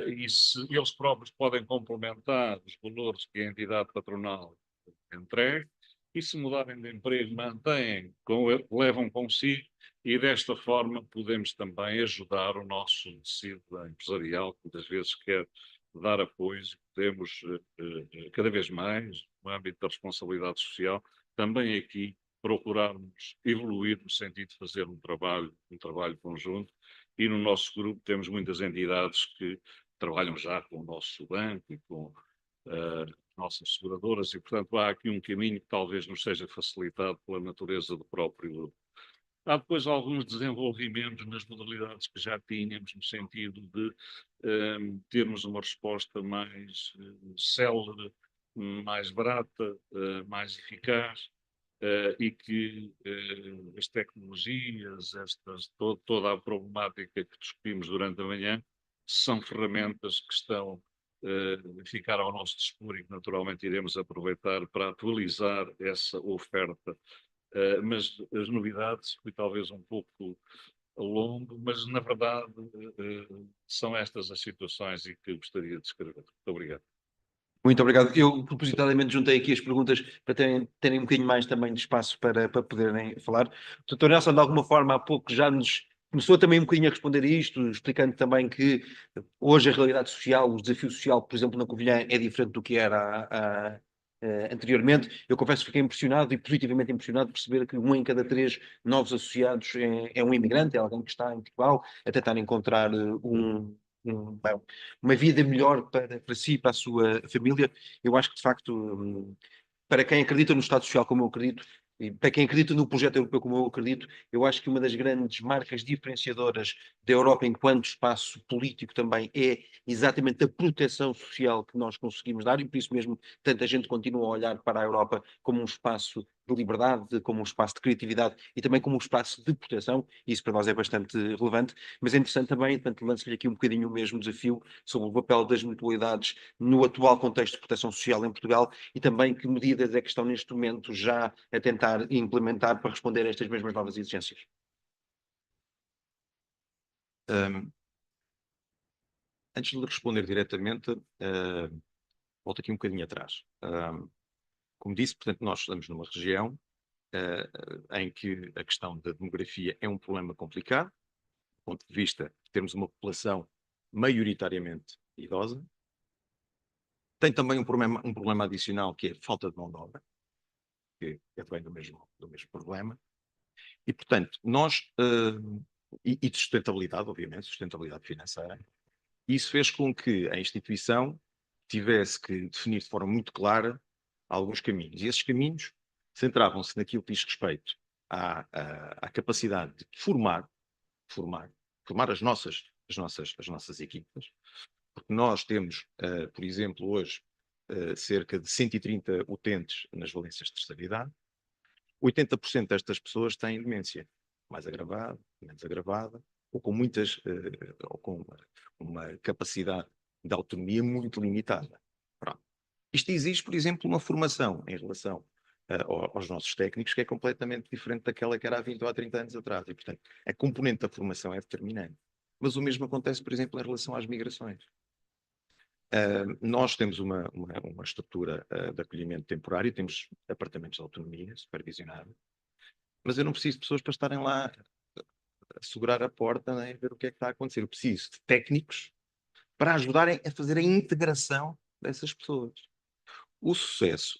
e se eles próprios podem complementar os valores que a entidade patronal entregue, e se mudarem de emprego, mantêm, levam consigo, e desta forma podemos também ajudar o nosso tecido empresarial, que muitas vezes quer dar apoio, podemos cada vez mais, no âmbito da responsabilidade social, também aqui procurarmos evoluir no sentido de fazer um trabalho conjunto, e no nosso grupo temos muitas entidades que trabalham já com o nosso banco e com nossas seguradoras, e portanto há aqui um caminho que talvez nos seja facilitado pela natureza do próprio grupo. Há depois alguns desenvolvimentos nas modalidades que já tínhamos, no sentido de termos uma resposta mais célere mais barata, mais eficaz, e que as tecnologias, toda a problemática que discutimos durante a manhã, são ferramentas que estão a ficar ao nosso dispor e que naturalmente iremos aproveitar para atualizar essa oferta. Mas as novidades, foi talvez um pouco longo, mas na verdade são estas as situações e que gostaria de descrever. Muito obrigado. Muito obrigado. Eu, propositadamente, juntei aqui as perguntas para terem um bocadinho mais também de espaço para poderem falar. O Dr. Nelson, de alguma forma, há pouco já nos começou também um bocadinho a responder a isto, explicando também que hoje a realidade social, o desafio social, por exemplo, na Covilhã, é diferente do que era anteriormente. Eu confesso que fiquei impressionado e positivamente impressionado por perceber que 1 em cada 3 novos associados é um imigrante, é alguém que está em Portugal a tentar encontrar bem, uma vida melhor para si e para a sua família. Eu acho que, de facto, para quem acredita no Estado Social como eu acredito, e para quem acredita no projeto europeu como eu acredito, eu acho que uma das grandes marcas diferenciadoras da Europa enquanto espaço político também é exatamente a proteção social que nós conseguimos dar, e por isso mesmo tanta gente continua a olhar para a Europa como um espaço de liberdade, como um espaço de criatividade e também como um espaço de proteção, e isso para nós é bastante relevante, mas é interessante também, portanto, lanço-lhe aqui um bocadinho o mesmo desafio sobre o papel das mutualidades no atual contexto de proteção social em Portugal e também que medidas é que estão neste momento já a tentar implementar para responder a estas mesmas novas exigências. Antes de lhe responder diretamente, volto aqui um bocadinho atrás. Como disse, portanto, nós estamos numa região em que a questão da demografia é um problema complicado, do ponto de vista de termos uma população maioritariamente idosa. Tem também um problema adicional, que é a falta de mão de obra, que vem do mesmo problema. E, portanto, e de sustentabilidade, obviamente, sustentabilidade financeira. Isso fez com que a instituição tivesse que definir de forma muito clara alguns caminhos. E esses caminhos centravam-se naquilo que diz respeito à capacidade de formar as nossas equipas, porque nós temos, por exemplo, hoje, cerca de 130 utentes nas valências de terceira idade. 80% destas pessoas têm demência, mais agravada, menos agravada, ou com ou com uma capacidade de autonomia muito limitada. Pronto. Isto exige, por exemplo, uma formação em relação aos nossos técnicos que é completamente diferente daquela que era há 20 ou há 30 anos atrás. E, portanto, a componente da formação é determinante. Mas o mesmo acontece, por exemplo, em relação às migrações. Nós temos uma estrutura de acolhimento temporário, temos apartamentos de autonomia supervisionada, mas eu não preciso de pessoas para estarem lá a segurar a porta, né, e ver o que é que está a acontecer. Eu preciso de técnicos para ajudarem a fazer a integração dessas pessoas. O sucesso,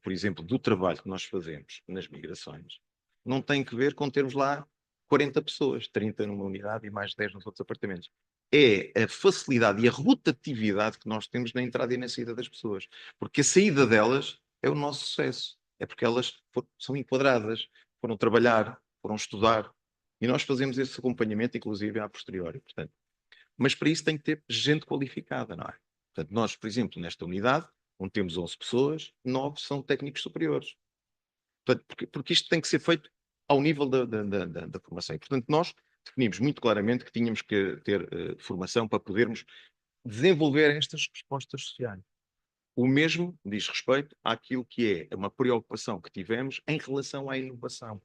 por exemplo, do trabalho que nós fazemos nas migrações não tem que ver com termos lá 40 pessoas, 30 numa unidade e mais 10 nos outros apartamentos. É a facilidade e a rotatividade que nós temos na entrada e na saída das pessoas. Porque a saída delas é o nosso sucesso. É porque elas são enquadradas, foram trabalhar, foram estudar. E nós fazemos esse acompanhamento, inclusive, a posteriori. Portanto, mas para isso tem que ter gente qualificada, não é? Portanto, nós, por exemplo, nesta unidade, onde temos 11 pessoas, 9 são técnicos superiores. Portanto, porque isto tem que ser feito ao nível da formação. E, portanto, nós definimos muito claramente que tínhamos que ter formação para podermos desenvolver estas respostas sociais. O mesmo diz respeito àquilo que é uma preocupação que tivemos em relação à inovação.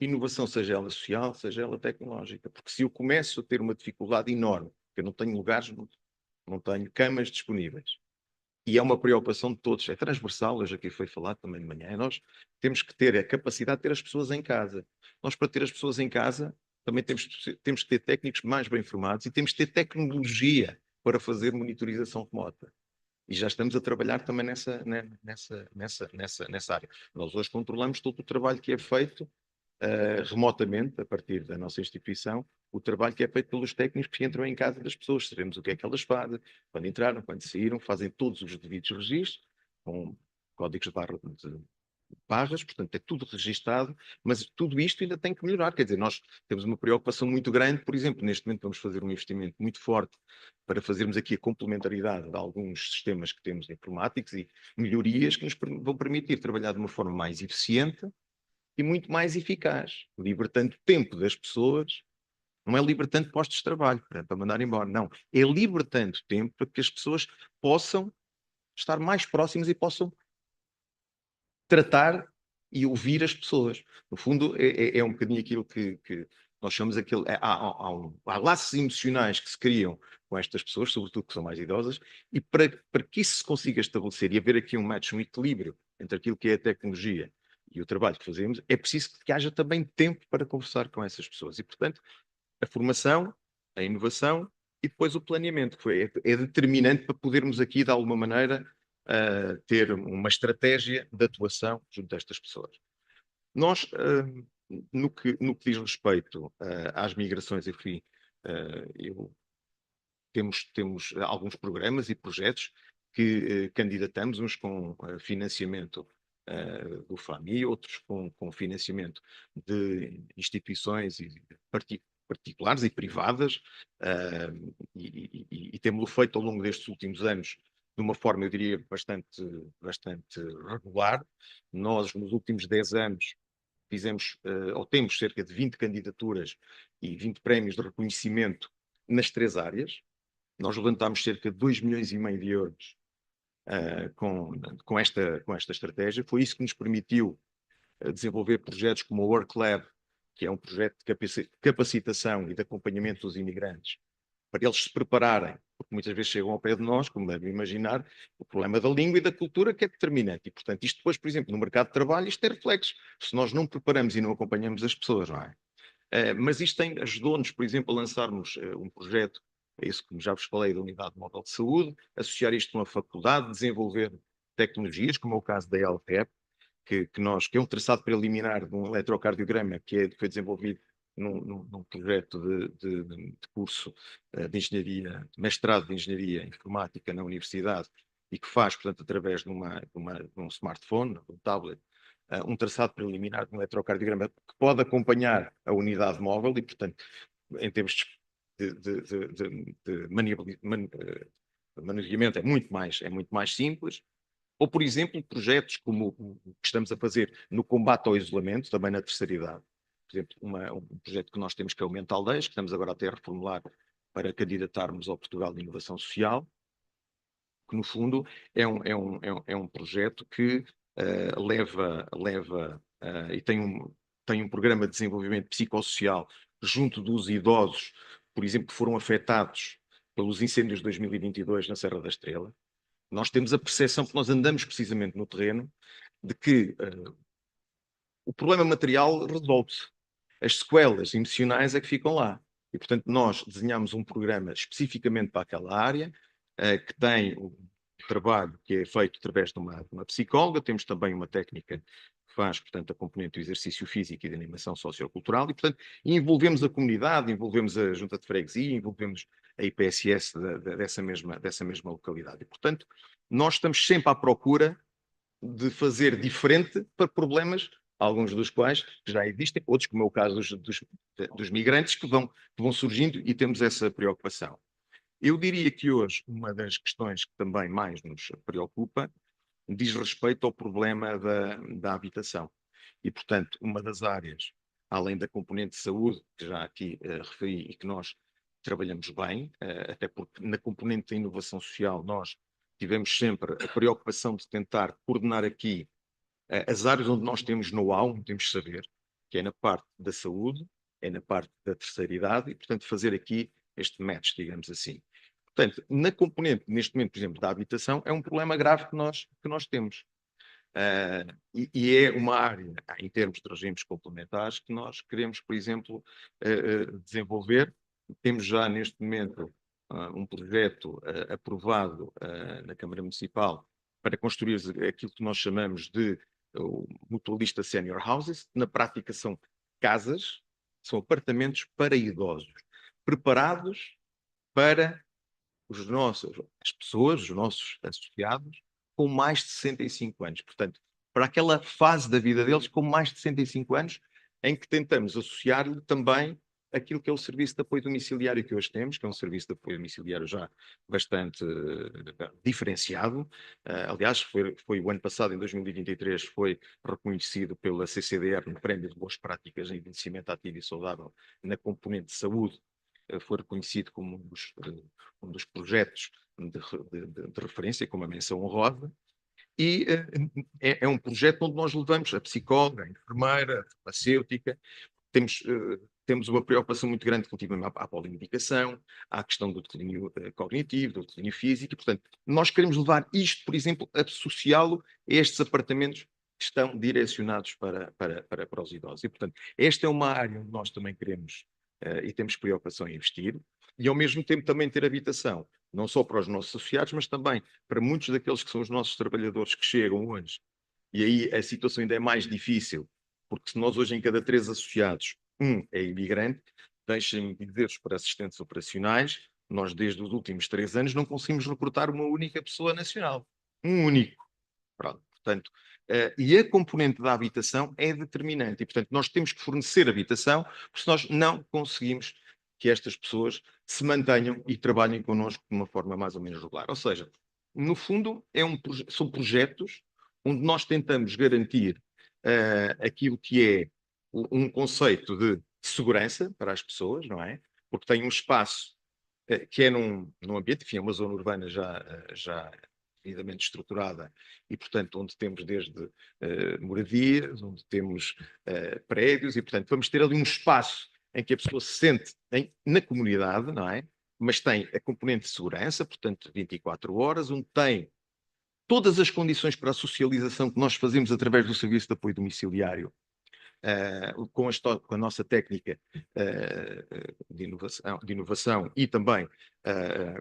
Inovação, seja ela social, seja ela tecnológica. Porque se eu começo a ter uma dificuldade enorme, porque eu não tenho lugares, não tenho camas disponíveis, e é uma preocupação de todos, é transversal, hoje aqui foi falado também de manhã, nós temos que ter a capacidade de ter as pessoas em casa. Nós, para ter as pessoas em casa, também temos que ter técnicos mais bem formados e temos que ter tecnologia para fazer monitorização remota. E já estamos a trabalhar também nessa área. Nós hoje controlamos todo o trabalho que é feito remotamente, a partir da nossa instituição, o trabalho que é feito pelos técnicos que entram em casa das pessoas. Sabemos o que é que elas fazem, quando entraram, quando saíram, fazem todos os devidos registros, com códigos de barra barras, portanto é tudo registado, mas tudo isto ainda tem que melhorar. Quer dizer, nós temos uma preocupação muito grande, por exemplo, neste momento vamos fazer um investimento muito forte para fazermos aqui a complementaridade de alguns sistemas que temos informáticos e melhorias que nos vão permitir trabalhar de uma forma mais eficiente e muito mais eficaz, libertando tempo das pessoas. Não é libertando postos de trabalho para mandar embora, não. É libertando tempo para que as pessoas possam estar mais próximas e possam tratar e ouvir as pessoas. No fundo, é um bocadinho aquilo que nós chamamos aquilo. Há laços emocionais que se criam com estas pessoas, sobretudo que são mais idosas, e para que isso se consiga estabelecer e haver aqui um match, um equilíbrio entre aquilo que é a tecnologia e o trabalho que fazemos, é preciso que haja também tempo para conversar com essas pessoas. E, portanto, a formação, a inovação e depois o planeamento, que é determinante para podermos aqui, de alguma maneira, ter uma estratégia de atuação junto destas pessoas. Nós, no que diz respeito às migrações, enfim, temos alguns programas e projetos que candidatamos, uns com financiamento do FAMI, outros com financiamento de instituições particulares e privadas, e temos-lo feito ao longo destes últimos anos de uma forma, eu diria, bastante regular. Nós, nos últimos 10 anos, fizemos, ou temos cerca de 20 candidaturas e 20 prémios de reconhecimento nas 3 áreas. Nós levantámos cerca de 2,5 milhões de euros com esta estratégia. Foi isso que nos permitiu desenvolver projetos como o Work Lab, que é um projeto de capacitação e de acompanhamento dos imigrantes, para eles se prepararem, porque muitas vezes chegam ao pé de nós, como devem imaginar, o problema da língua e da cultura que é determinante. E, portanto, isto depois, por exemplo, no mercado de trabalho, isto tem reflexos. Se nós não preparamos e não acompanhamos as pessoas, não é? Mas isto ajudou-nos, por exemplo, a lançarmos um projeto, é isso que já vos falei, da Unidade Móvel de Saúde, associar isto a uma faculdade, desenvolver tecnologias, como é o caso da LTEP, que é um traçado preliminar de um eletrocardiograma que foi desenvolvido num projeto de curso de engenharia, de mestrado de engenharia informática na universidade, e que faz, portanto, através de um smartphone, de um tablet, um traçado preliminar de um eletrocardiograma que pode acompanhar a unidade móvel e, portanto, em termos de manuseamento é muito mais simples. Ou, por exemplo, projetos como o que estamos a fazer no combate ao isolamento, também na terceira idade. Por exemplo, um projeto que nós temos que é o Mentaldeias, que estamos agora até a reformular para candidatarmos ao Portugal de Inovação Social, que no fundo é um projeto que leva e tem um programa de desenvolvimento psicossocial junto dos idosos, por exemplo, que foram afetados pelos incêndios de 2022 na Serra da Estrela. Nós temos a percepção que nós andamos precisamente no terreno de que o problema material resolve-se. As sequelas emocionais é que ficam lá. E, portanto, nós desenhamos um programa especificamente para aquela área, que tem um trabalho que é feito através de uma psicóloga. Temos também uma técnica que faz, portanto, a componente do exercício físico e da animação sociocultural. E, portanto, envolvemos a comunidade, envolvemos a junta de freguesia, envolvemos a IPSS dessa mesma localidade. E, portanto, nós estamos sempre à procura de fazer diferente para problemas, alguns dos quais já existem, outros, como é o caso dos migrantes, que vão surgindo, e temos essa preocupação. Eu diria que hoje uma das questões que também mais nos preocupa diz respeito ao problema da habitação. E, portanto, uma das áreas, além da componente de saúde, que já aqui referi e que nós trabalhamos bem, até porque na componente da inovação social nós tivemos sempre a preocupação de tentar coordenar aqui as áreas onde nós temos know-how, onde temos saber, que é na parte da saúde, é na parte da terceira idade, e, portanto, fazer aqui este match, digamos assim. Portanto, na componente, neste momento, por exemplo, da habitação, é um problema grave que nós temos. E é uma área, em termos de regimes complementares, que nós queremos, por exemplo, desenvolver. Temos já, neste momento, um projeto aprovado na Câmara Municipal para construir aquilo que nós chamamos de mutualista senior houses. Na prática são casas, são apartamentos para idosos, preparados para as pessoas, os nossos associados, com mais de 65 anos. Portanto, para aquela fase da vida deles com mais de 65 anos, em que tentamos associar-lhe também aquilo que é o serviço de apoio domiciliário que hoje temos, que é um serviço de apoio domiciliário já bastante diferenciado. Aliás, foi o ano passado, em 2023, foi reconhecido pela CCDR no Prémio de Boas Práticas em Envelhecimento Ativo e Saudável na componente de saúde. Foi reconhecido como um dos projetos de referência, com uma menção honrosa. E é um projeto onde nós levamos a psicóloga, a enfermeira, a farmacêutica, temos uma preocupação muito grande relativamente à polimedicação, à questão do declínio cognitivo, do declínio físico, e, portanto, nós queremos levar isto, por exemplo, associá-lo a estes apartamentos que estão direcionados para os idosos. E, portanto, esta é uma área onde nós também queremos e temos preocupação em investir, e ao mesmo tempo também ter habitação, não só para os nossos associados, mas também para muitos daqueles que são os nossos trabalhadores que chegam hoje. E aí a situação ainda é mais difícil, porque se nós hoje em cada 3 associados, um é imigrante, deixem-me dizer-vos para assistentes operacionais, nós desde os últimos 3 anos não conseguimos recrutar uma única pessoa nacional. Um único. Pronto, portanto, e a componente da habitação é determinante. E, portanto, nós temos que fornecer habitação, porque nós não conseguimos que estas pessoas se mantenham e trabalhem connosco de uma forma mais ou menos regular. Ou seja, no fundo, são projetos onde nós tentamos garantir aquilo que é um conceito de segurança para as pessoas, não é? Porque tem um espaço que é num ambiente, enfim, é uma zona urbana já devidamente estruturada e, portanto, onde temos desde moradias, onde temos prédios e, portanto, vamos ter ali um espaço em que a pessoa se sente na comunidade, não é? Mas tem a componente de segurança, portanto, 24 horas, onde tem todas as condições para a socialização que nós fazemos através do serviço de apoio domiciliário, com a nossa técnica de inovação e também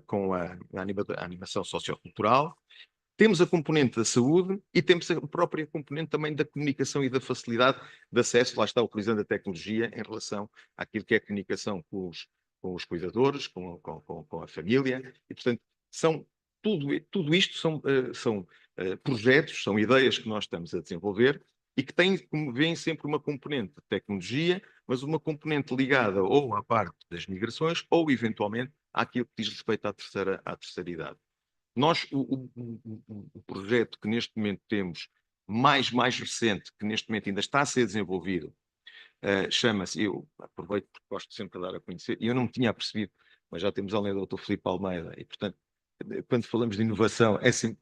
com a animação sociocultural. Temos a componente da saúde e temos a própria componente também da comunicação e da facilidade de acesso, lá está, utilizando a tecnologia em relação àquilo que é a comunicação com os cuidadores, com a família, e portanto, tudo isto são projetos, são ideias que nós estamos a desenvolver e que têm, como veem, sempre uma componente de tecnologia, mas uma componente ligada ou à parte das migrações ou, eventualmente, àquilo que diz respeito à terceira idade. Nós, o projeto que neste momento temos, mais recente, que neste momento ainda está a ser desenvolvido, chama-se, eu aproveito porque gosto sempre de dar a conhecer, e eu não me tinha percebido, mas já temos além do Dr. Filipe Almeida, e portanto, quando falamos de inovação, é sempre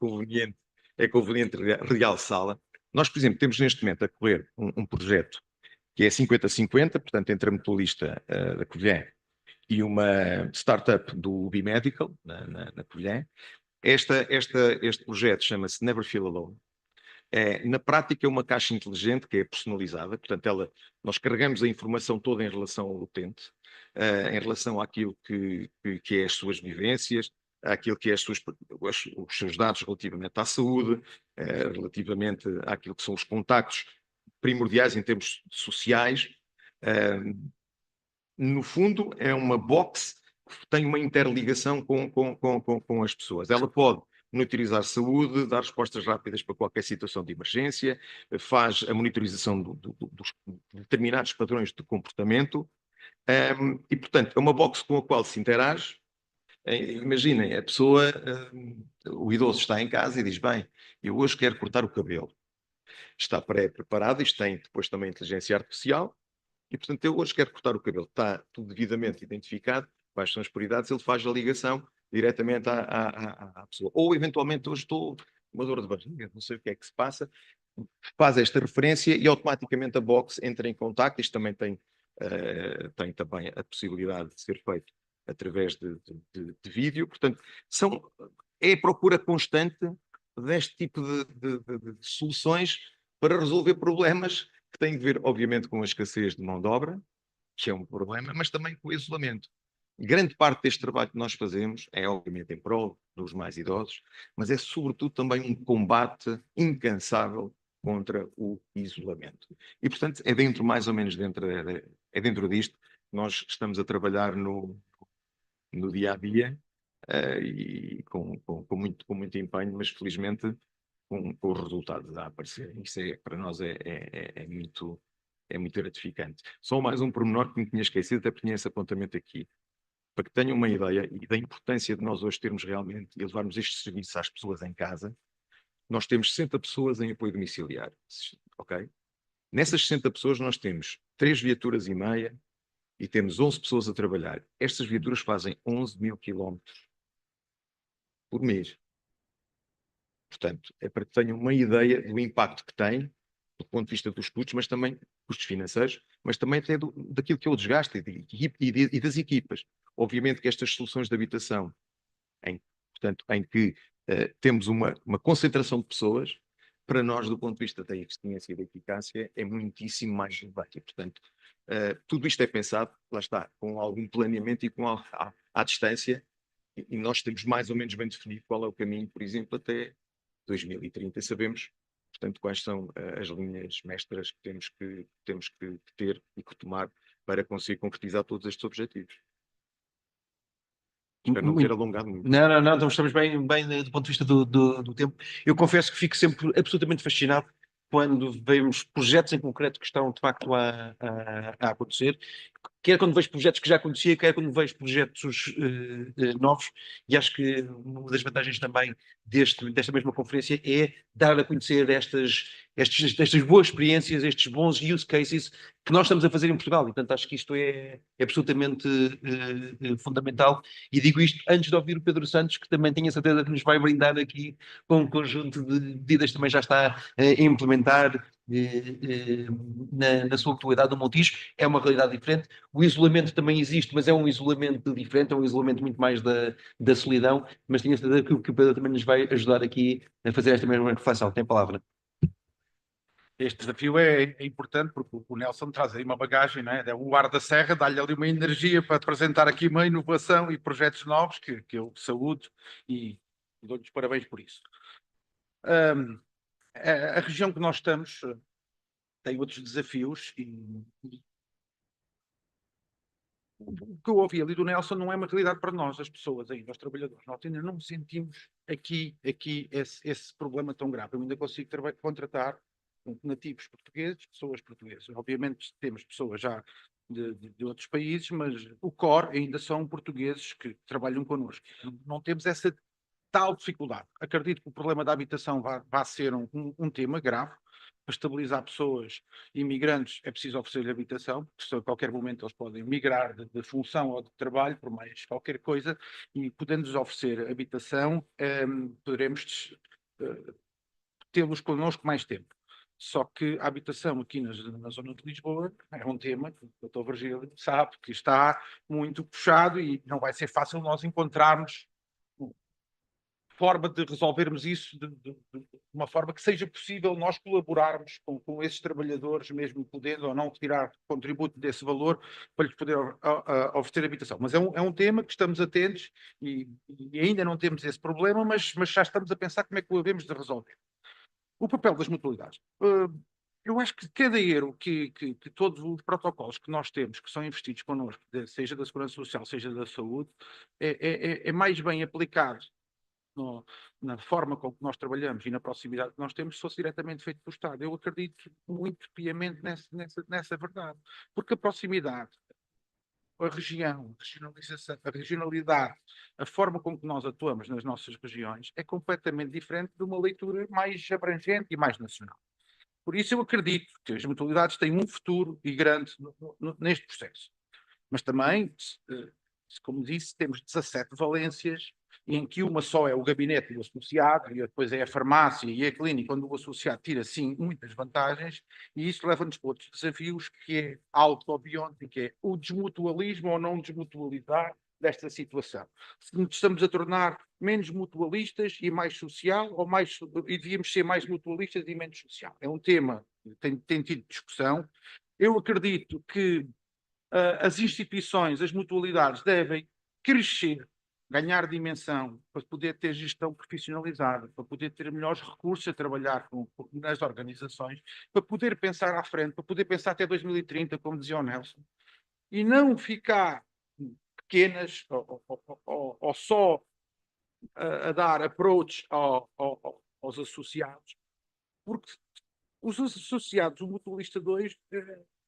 conveniente realçá-la. Nós, por exemplo, temos neste momento a correr um projeto que é 50-50, portanto, entre a mutualista da Covilhã e uma startup do Bimedical, na Covilhã. Este projeto chama-se Never Feel Alone. Na prática, é uma caixa inteligente que é personalizada, portanto, nós carregamos a informação toda em relação ao utente, em relação àquilo que é as suas vivências, àquilo que é os seus dados relativamente à saúde, relativamente àquilo que são os contactos primordiais em termos sociais. No fundo, é uma box que tem uma interligação com as pessoas. Ela pode monitorizar saúde, dar respostas rápidas para qualquer situação de emergência, faz a monitorização dos determinados padrões de comportamento e, portanto, é uma box com a qual se interage. Imaginem, a pessoa, o idoso está em casa e diz, bem, eu hoje quero cortar o cabelo. Está pré-preparado, isto tem depois também inteligência artificial, e, portanto, eu hoje quero cortar o cabelo. Está tudo devidamente identificado, quais são as prioridades, ele faz a ligação diretamente à pessoa. Ou, eventualmente, hoje estou com uma dor de barriga, não sei o que é que se passa, faz esta referência e automaticamente a box entra em contacto. Isto também tem também a possibilidade de ser feito através de vídeo. Portanto, é a procura constante deste tipo de soluções para resolver problemas que têm a ver, obviamente, com a escassez de mão de obra, que é um problema, mas também com o isolamento. Grande parte deste trabalho que nós fazemos é, obviamente, em prol dos mais idosos, mas é, sobretudo, também um combate incansável contra o isolamento. E, portanto, mais ou menos dentro disto que nós estamos a trabalhar no dia a dia e com muito empenho, mas felizmente com os resultados a aparecer. Isso para nós é muito gratificante. Só mais um pormenor que me tinha esquecido, até porque tinha esse apontamento aqui. Para que tenham uma ideia e da importância de nós hoje termos realmente e levarmos estes serviços às pessoas em casa, nós temos 60 pessoas em apoio domiciliário, ok? Nessas 60 pessoas nós temos 3 viaturas e meia e temos 11 pessoas a trabalhar. Estas viaturas fazem 11 mil quilómetros por mês. Portanto, é para que tenham uma ideia do impacto que tem, do ponto de vista dos custos, mas também custos financeiros, mas também até daquilo que é o desgaste e das equipas. Obviamente que estas soluções de habitação, em que temos uma concentração de pessoas, para nós, do ponto de vista da eficiência e da eficácia, é muitíssimo mais elevado. Portanto, tudo isto é pensado, lá está, com algum planeamento e à distância, e nós temos mais ou menos bem definido qual é o caminho, por exemplo, até 2030. Sabemos, portanto, quais são as linhas mestras que temos que ter e que tomar para conseguir concretizar todos estes objetivos. Espero não ter alongado muito. Não, então estamos bem do ponto de vista do tempo. Eu confesso que fico sempre absolutamente fascinado quando vemos projetos em concreto que estão de facto a acontecer, quer quando vejo projetos que já conhecia, quer quando vejo projetos novos, e acho que uma das vantagens também desta mesma conferência é dar a conhecer estas boas experiências, estes bons use cases que nós estamos a fazer em Portugal, e portanto acho que isto é absolutamente fundamental, e digo isto antes de ouvir o Pedro Santos, que também tenho a certeza que nos vai brindar aqui com um conjunto de medidas que também já está a implementar na sua atualidade. O Montijo é uma realidade diferente, o isolamento também existe, mas é um isolamento diferente, é um isolamento muito mais da solidão, mas tenho a certeza que o Pedro também nos vai ajudar aqui a fazer esta mesma reflexão. Tem a palavra. Este desafio é importante porque o Nelson traz aí uma bagagem, não é? É o ar da serra, dá-lhe ali uma energia para apresentar aqui uma inovação e projetos novos que eu saúdo e dou-lhes parabéns por isso. A região que nós estamos tem outros desafios e o que eu ouvi ali do Nelson não é uma realidade para nós, as pessoas ainda, os trabalhadores. Nós ainda não sentimos aqui esse problema tão grave. Eu ainda consigo contratar nativos portugueses, pessoas portuguesas. Obviamente temos pessoas já de outros países, mas o core ainda são portugueses que trabalham connosco. Não temos essa tal dificuldade. Acredito que o problema da habitação vai ser um tema grave. Para estabilizar pessoas imigrantes é preciso oferecer-lhe habitação, porque a qualquer momento eles podem migrar de função ou de trabalho, por mais qualquer coisa, e podendo-lhes oferecer habitação, poderemos tê-los connosco mais tempo. Só que a habitação aqui na zona de Lisboa é um tema que o Dr. Virgílio sabe que está muito puxado e não vai ser fácil nós encontrarmos forma de resolvermos isso de uma forma que seja possível nós colaborarmos com esses trabalhadores, mesmo podendo ou não retirar contributo desse valor, para lhes poder oferecer habitação. Mas é um tema que estamos atentos e ainda não temos esse problema, mas já estamos a pensar como é que o devemos de resolver. O papel das mutualidades. Eu acho que cada euro que todos os protocolos que nós temos, que são investidos connosco, seja da Segurança Social, seja da Saúde, é mais bem aplicado na forma com que nós trabalhamos e na proximidade que nós temos, se fosse diretamente feito pelo Estado. Eu acredito muito piamente nessa verdade. Porque a proximidade, a região, a regionalidade, a forma como que nós atuamos nas nossas regiões é completamente diferente de uma leitura mais abrangente e mais nacional. Por isso eu acredito que as mutualidades têm um futuro e grande neste processo. Mas também, como disse, temos 17 valências, em que uma só é o gabinete do associado, e depois é a farmácia e a clínica, onde o associado tira, sim, muitas vantagens, e isso leva-nos para outros desafios, que é algo obviamente, que é o desmutualismo ou não desmutualizar desta situação. Se nos estamos a tornar menos mutualistas e mais social, e devíamos ser mais mutualistas e menos social. É um tema que tem tido discussão. Eu acredito que as instituições, as mutualidades devem crescer, ganhar dimensão, para poder ter gestão profissionalizada, para poder ter melhores recursos a trabalhar nas organizações, para poder pensar à frente, para poder pensar até 2030, como dizia o Nelson, e não ficar pequenas ou só a dar approach aos associados, porque os associados, o Mutualista 2,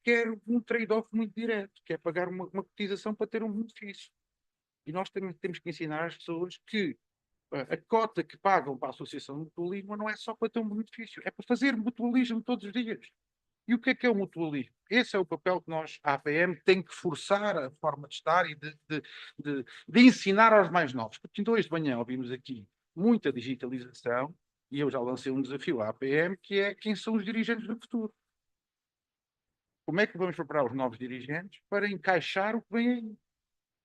quer um trade-off muito direto, que é pagar uma cotização para ter um benefício. E nós também temos que ensinar às pessoas que a cota que pagam para a Associação de Mutualismo não é só para ter um benefício, é para fazer mutualismo todos os dias. E o que é o mutualismo? Esse é o papel que nós, a APM, tem que forçar a forma de estar e de ensinar aos mais novos. Porque hoje de manhã ouvimos aqui muita digitalização e eu já lancei um desafio à APM, que é quem são os dirigentes do futuro. Como é que vamos preparar os novos dirigentes para encaixar o que vem aí?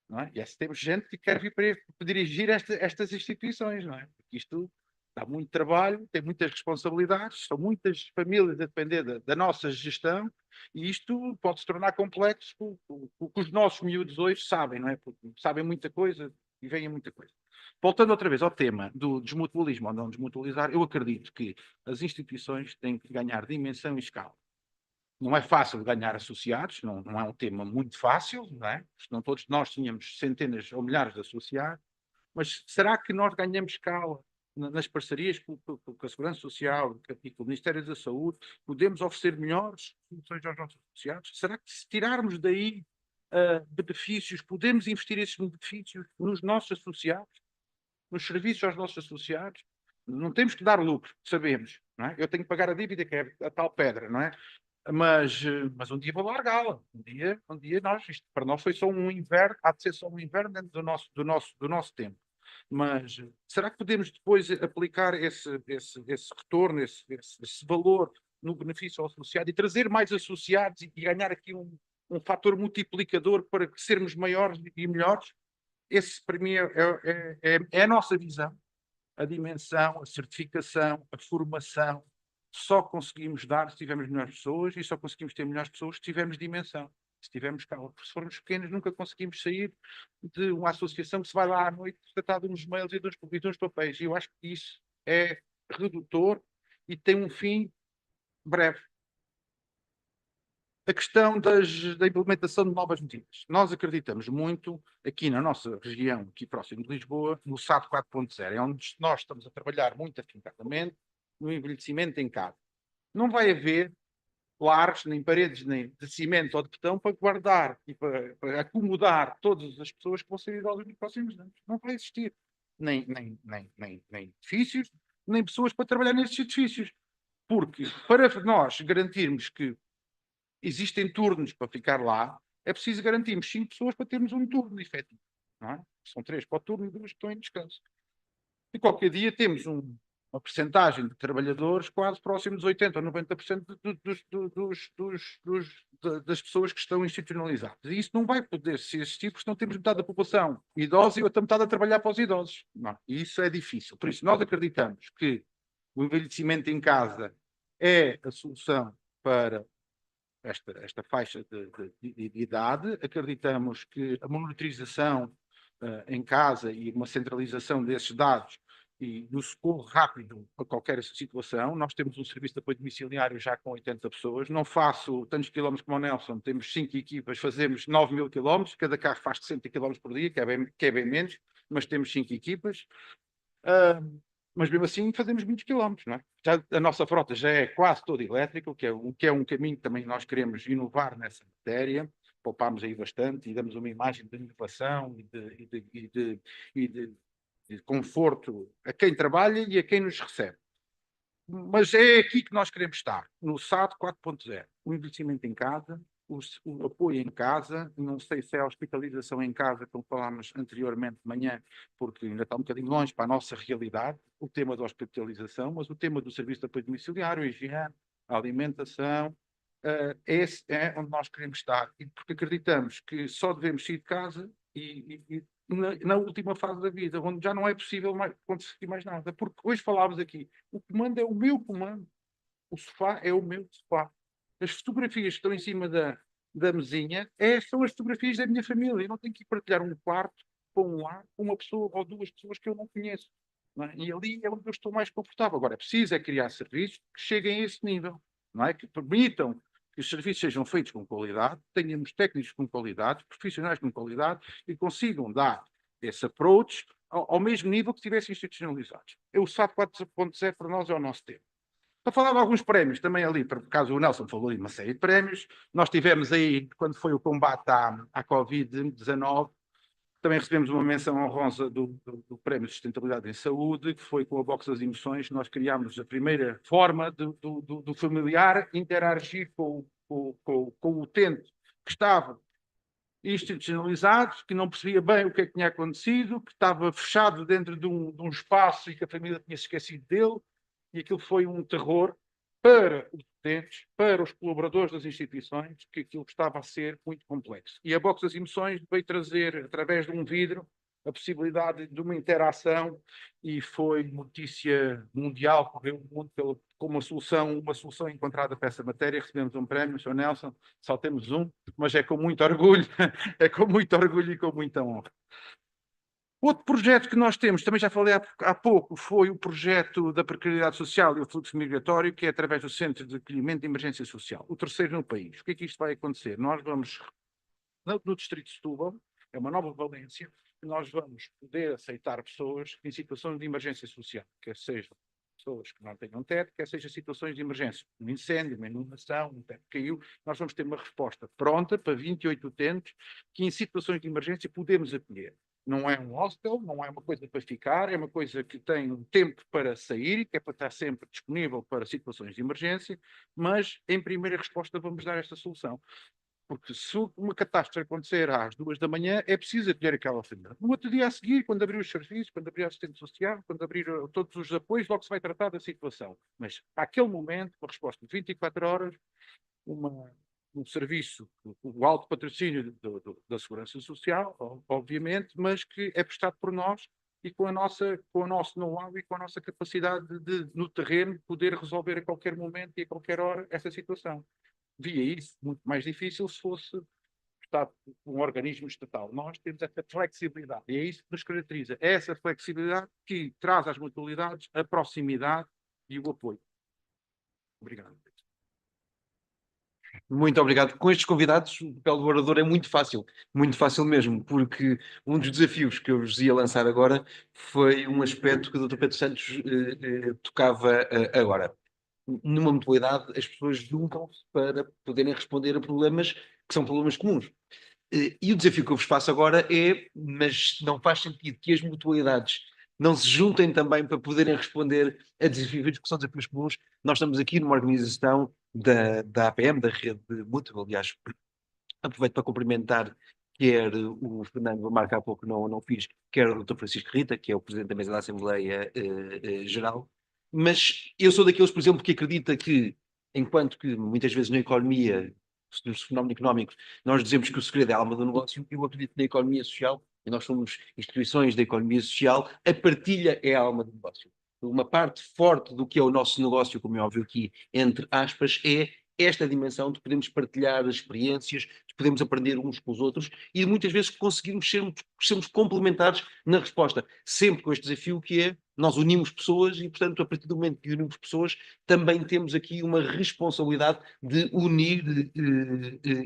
Não é? E temos gente que quer vir para dirigir estas instituições, não é? Porque isto dá muito trabalho, tem muitas responsabilidades, são muitas famílias a depender da nossa gestão e isto pode se tornar complexo porque os nossos miúdos hoje sabem, não é? Porque sabem muita coisa e veem muita coisa. Voltando outra vez ao tema do desmutualismo ou não desmutualizar, eu acredito que as instituições têm que ganhar dimensão e escala. Não é fácil ganhar associados, não é um tema muito fácil, não é? Senão todos nós tínhamos centenas ou milhares de associados, mas será que nós ganhamos escala nas parcerias com a Segurança Social e com o Ministério da Saúde? Podemos oferecer melhores soluções aos nossos associados? Será que se tirarmos daí benefícios, podemos investir esses benefícios nos nossos associados? Nos serviços aos nossos associados? Não temos que dar lucro, sabemos, não é? Eu tenho que pagar a dívida, que é a tal pedra, não é? Mas um dia vou largá-la. Um dia isto para nós foi só um inverno, há de ser só um inverno dentro do nosso tempo. Mas será que podemos depois aplicar esse retorno, esse valor no benefício ao associado e trazer mais associados e ganhar aqui um fator multiplicador para sermos maiores e melhores? Esse, para mim, é a nossa visão. A dimensão, a certificação, a formação, só conseguimos dar se tivermos melhores pessoas e só conseguimos ter melhores pessoas se tivermos dimensão, se tivermos calma. Porque se formos pequenos nunca conseguimos sair de uma associação que se vai lá à noite tratar de uns mails e de uns papéis. E eu acho que isso é redutor e tem um fim breve. A questão da implementação de novas medidas. Nós acreditamos muito aqui na nossa região, aqui próximo de Lisboa, no SAD 4.0, é onde nós estamos a trabalhar muito afincadamente no envelhecimento em casa. Não vai haver lares, nem paredes, nem de cimento ou de betão para guardar e para acomodar todas as pessoas que vão ser idosas nos próximos anos. Não vai existir. Nem edifícios, nem pessoas para trabalhar nesses edifícios. Porque para nós garantirmos que existem turnos para ficar lá, é preciso garantirmos 5 pessoas para termos um turno efetivo. Não é? São 3 para o turno e 2 que estão em descanso. E qualquer dia temos uma percentagem de trabalhadores quase próximo dos 80% ou 90% das pessoas que estão institucionalizadas. E isso não vai poder se existir porque não temos metade da população idosa e outra metade a trabalhar para os idosos. Não. E isso é difícil. Por isso, nós acreditamos que o envelhecimento em casa é a solução para esta faixa de idade. Acreditamos que a monitorização em casa e uma centralização desses dados e no socorro rápido a qualquer situação. Nós temos um serviço de apoio domiciliário já com 80 pessoas. Não faço tantos quilómetros como o Nelson. Temos 5 equipas, fazemos 9.000 quilómetros. Cada carro faz 60 quilómetros por dia, que é bem menos, mas temos 5 equipas. Mas mesmo assim fazemos muitos quilómetros, não é? Já, a nossa frota já é quase toda elétrica, o que é um caminho que também nós queremos inovar nessa matéria. Poupámos aí bastante e damos uma imagem de inovação e de conforto a quem trabalha e a quem nos recebe. Mas é aqui que nós queremos estar, no SAD 4.0. O envelhecimento em casa, o apoio em casa, não sei se é a hospitalização em casa, como falámos anteriormente de manhã, porque ainda está um bocadinho longe para a nossa realidade, o tema da hospitalização, mas o tema do serviço de apoio domiciliário, a higiene, a alimentação, esse é onde nós queremos estar, e porque acreditamos que só devemos sair de casa e na última fase da vida, onde já não é possível conseguir mais nada, porque hoje falámos aqui, o comando é o meu comando, o sofá é o meu sofá. As fotografias que estão em cima da mesinha são as fotografias da minha família. Eu não tenho que ir partilhar um quarto com uma pessoa ou 2 pessoas que eu não conheço. Não é? E ali é onde eu estou mais confortável. Agora, é preciso criar serviços que cheguem a esse nível, não é? Que permitam que os serviços sejam feitos com qualidade, tenhamos técnicos com qualidade, profissionais com qualidade e consigam dar esse approach ao mesmo nível que estivessem institucionalizados. O SAT 4.0 para nós é o nosso tempo. Para falar de alguns prémios também ali, por causa o Nelson falou em uma série de prémios, nós tivemos aí, quando foi o combate à Covid-19, também recebemos uma menção honrosa do Prémio de Sustentabilidade em Saúde, que foi com a Box das Emoções, nós criámos a primeira forma do familiar interagir com o utente que estava institucionalizado, que não percebia bem o que é que tinha acontecido, que estava fechado dentro de um espaço e que a família tinha se esquecido dele, e aquilo foi um terror para os utentes, para os colaboradores das instituições, que aquilo estava a ser muito complexo. E a Box das Emoções veio trazer, através de um vidro, a possibilidade de uma interação, e foi notícia mundial, correu o mundo com uma solução encontrada para essa matéria. Recebemos um prémio, Sr. Nelson, só temos um, mas é com muito orgulho, é com muito orgulho e com muita honra. Outro projeto que nós temos, também já falei há pouco, foi o projeto da precariedade social e o fluxo migratório, que é através do Centro de Acolhimento de Emergência Social, o terceiro no país. O que é que isto vai acontecer? Nós vamos, no Distrito de Setúbal, é uma nova valência, nós vamos poder aceitar pessoas em situações de emergência social, quer sejam pessoas que não tenham teto, quer sejam situações de emergência, um incêndio, uma inundação, um teto caiu, nós vamos ter uma resposta pronta para 28 utentes que em situações de emergência podemos acolher. Não é um hostel, não é uma coisa para ficar, é uma coisa que tem um tempo para sair, que é para estar sempre disponível para situações de emergência, mas em primeira resposta vamos dar esta solução. Porque se uma catástrofe acontecer às 2 da manhã, é preciso acolher aquela família. No outro dia a seguir, quando abrir os serviços, quando abrir a assistente social, quando abrir todos os apoios, logo se vai tratar da situação. Mas, àquele momento, uma resposta de 24 horas, um serviço, o alto patrocínio da Segurança Social, obviamente, mas que é prestado por nós e com o nosso know-how e com a nossa capacidade de, no terreno, poder resolver a qualquer momento e a qualquer hora essa situação. Via isso muito mais difícil se fosse um organismo estatal. Nós temos essa flexibilidade e é isso que nos caracteriza. É essa flexibilidade que traz às mutualidades a proximidade e o apoio. Obrigado. Muito obrigado. Com estes convidados, o papel do orador é muito fácil mesmo, porque um dos desafios que eu vos ia lançar agora foi um aspecto que o Dr. Pedro Santos tocava agora. Numa mutualidade, as pessoas juntam-se para poderem responder a problemas que são problemas comuns. E o desafio que eu vos faço agora é, mas não faz sentido que as mutualidades não se juntem também para poderem responder a desafios que são desafios comuns. Nós estamos aqui numa organização da APM, da Rede Mútua, aliás, aproveito para cumprimentar quer o Fernando Marco há pouco não fiz, quer o Dr. Francisco Rita, que é o Presidente da Mesa da Assembleia Geral, mas eu sou daqueles, por exemplo, que acredita que, enquanto que muitas vezes na economia, nos fenómenos económicos, nós dizemos que o segredo é a alma do negócio, eu acredito que na economia social, e nós somos instituições da economia social, a partilha é a alma do negócio. Uma parte forte do que é o nosso negócio, como é óbvio aqui, entre aspas, é esta dimensão de podermos partilhar as experiências, de podermos aprender uns com os outros e muitas vezes conseguirmos sermos complementares na resposta, sempre com este desafio que é nós unimos pessoas e, portanto, a partir do momento que unimos pessoas, também temos aqui uma responsabilidade de unir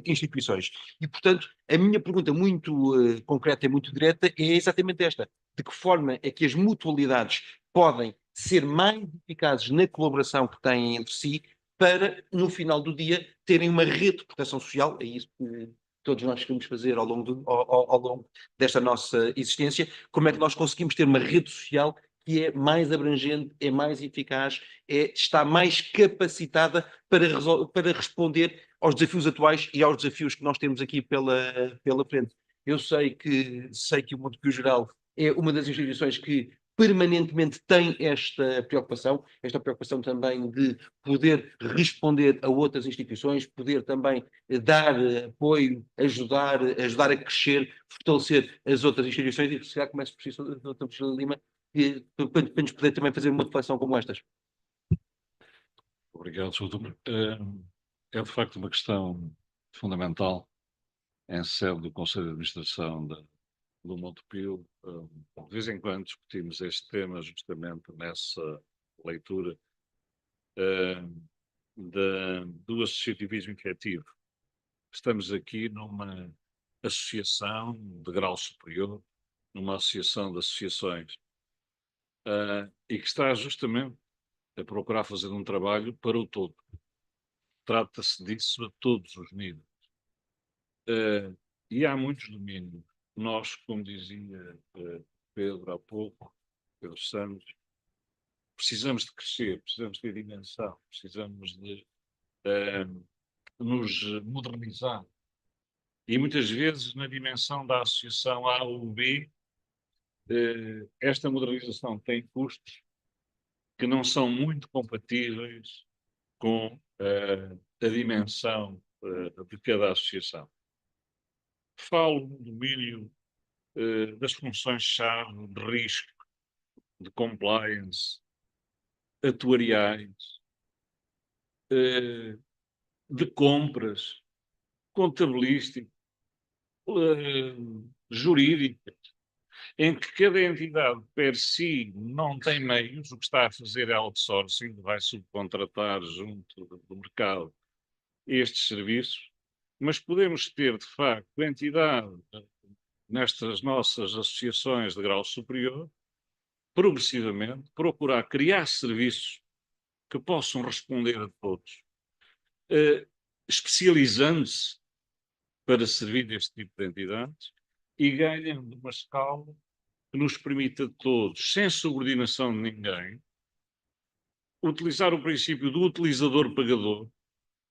instituições. E, portanto, a minha pergunta muito concreta e muito direta é exatamente esta: de que forma é que as mutualidades podem ser mais eficazes na colaboração que têm entre si para, no final do dia, terem uma rede de proteção social, é isso que todos nós queremos fazer ao longo desta nossa existência, como é que nós conseguimos ter uma rede social que é mais abrangente, é mais eficaz, está mais capacitada para responder aos desafios atuais e aos desafios que nós temos aqui pela frente. Eu sei que o Montepio Geral é uma das instituições que permanentemente tem esta preocupação também de poder responder a outras instituições, poder também dar apoio, ajudar a crescer, fortalecer as outras instituições e se calhar começo por isso, Dr. Priscila Lima, para nos poder também fazer uma reflexão como estas. Obrigado, Sr. Doutor. É de facto uma questão fundamental em sede do Conselho de Administração do Montepio. De vez em quando discutimos este tema justamente nessa leitura do associativismo efetivo. Estamos aqui numa associação de grau superior, numa associação de associações, e que está justamente a procurar fazer um trabalho para o todo. Trata-se disso a todos os níveis. E há muitos domínios. Nós, como dizia Pedro há pouco, Pedro Santos, precisamos de crescer, precisamos de ter dimensão, precisamos de nos modernizar. E muitas vezes, na dimensão da associação A ou B, esta modernização tem custos que não são muito compatíveis com a dimensão de cada associação. Falo no domínio das funções-chave de risco, de compliance, atuariais, de compras, contabilísticas, jurídicas, em que cada entidade per si não tem meios, o que está a fazer é outsourcing, vai subcontratar junto do mercado estes serviços, mas podemos ter, de facto, entidade nestas nossas associações de grau superior, progressivamente, procurar criar serviços que possam responder a todos, especializando-se para servir este tipo de entidades e ganhando uma escala que nos permita a todos, sem subordinação de ninguém, utilizar o princípio do utilizador-pagador.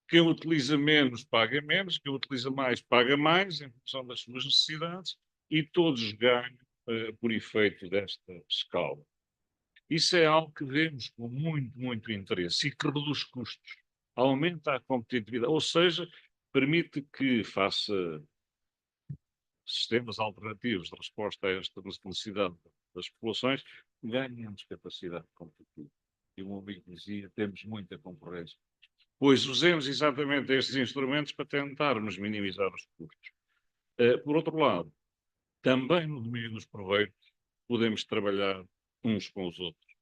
Quem utiliza menos paga menos, quem utiliza mais paga mais, em função das suas necessidades, e todos ganham por efeito desta escala. Isso é algo que vemos com muito, muito interesse e que reduz custos, aumenta a competitividade, ou seja, permite que faça sistemas alternativos de resposta a esta necessidade das populações, ganhemos capacidade competitiva. E o meu amigo dizia, temos muita concorrência. Pois usemos exatamente estes instrumentos para tentarmos minimizar os custos. Por outro lado, também no domínio dos proveitos, podemos trabalhar uns com os outros.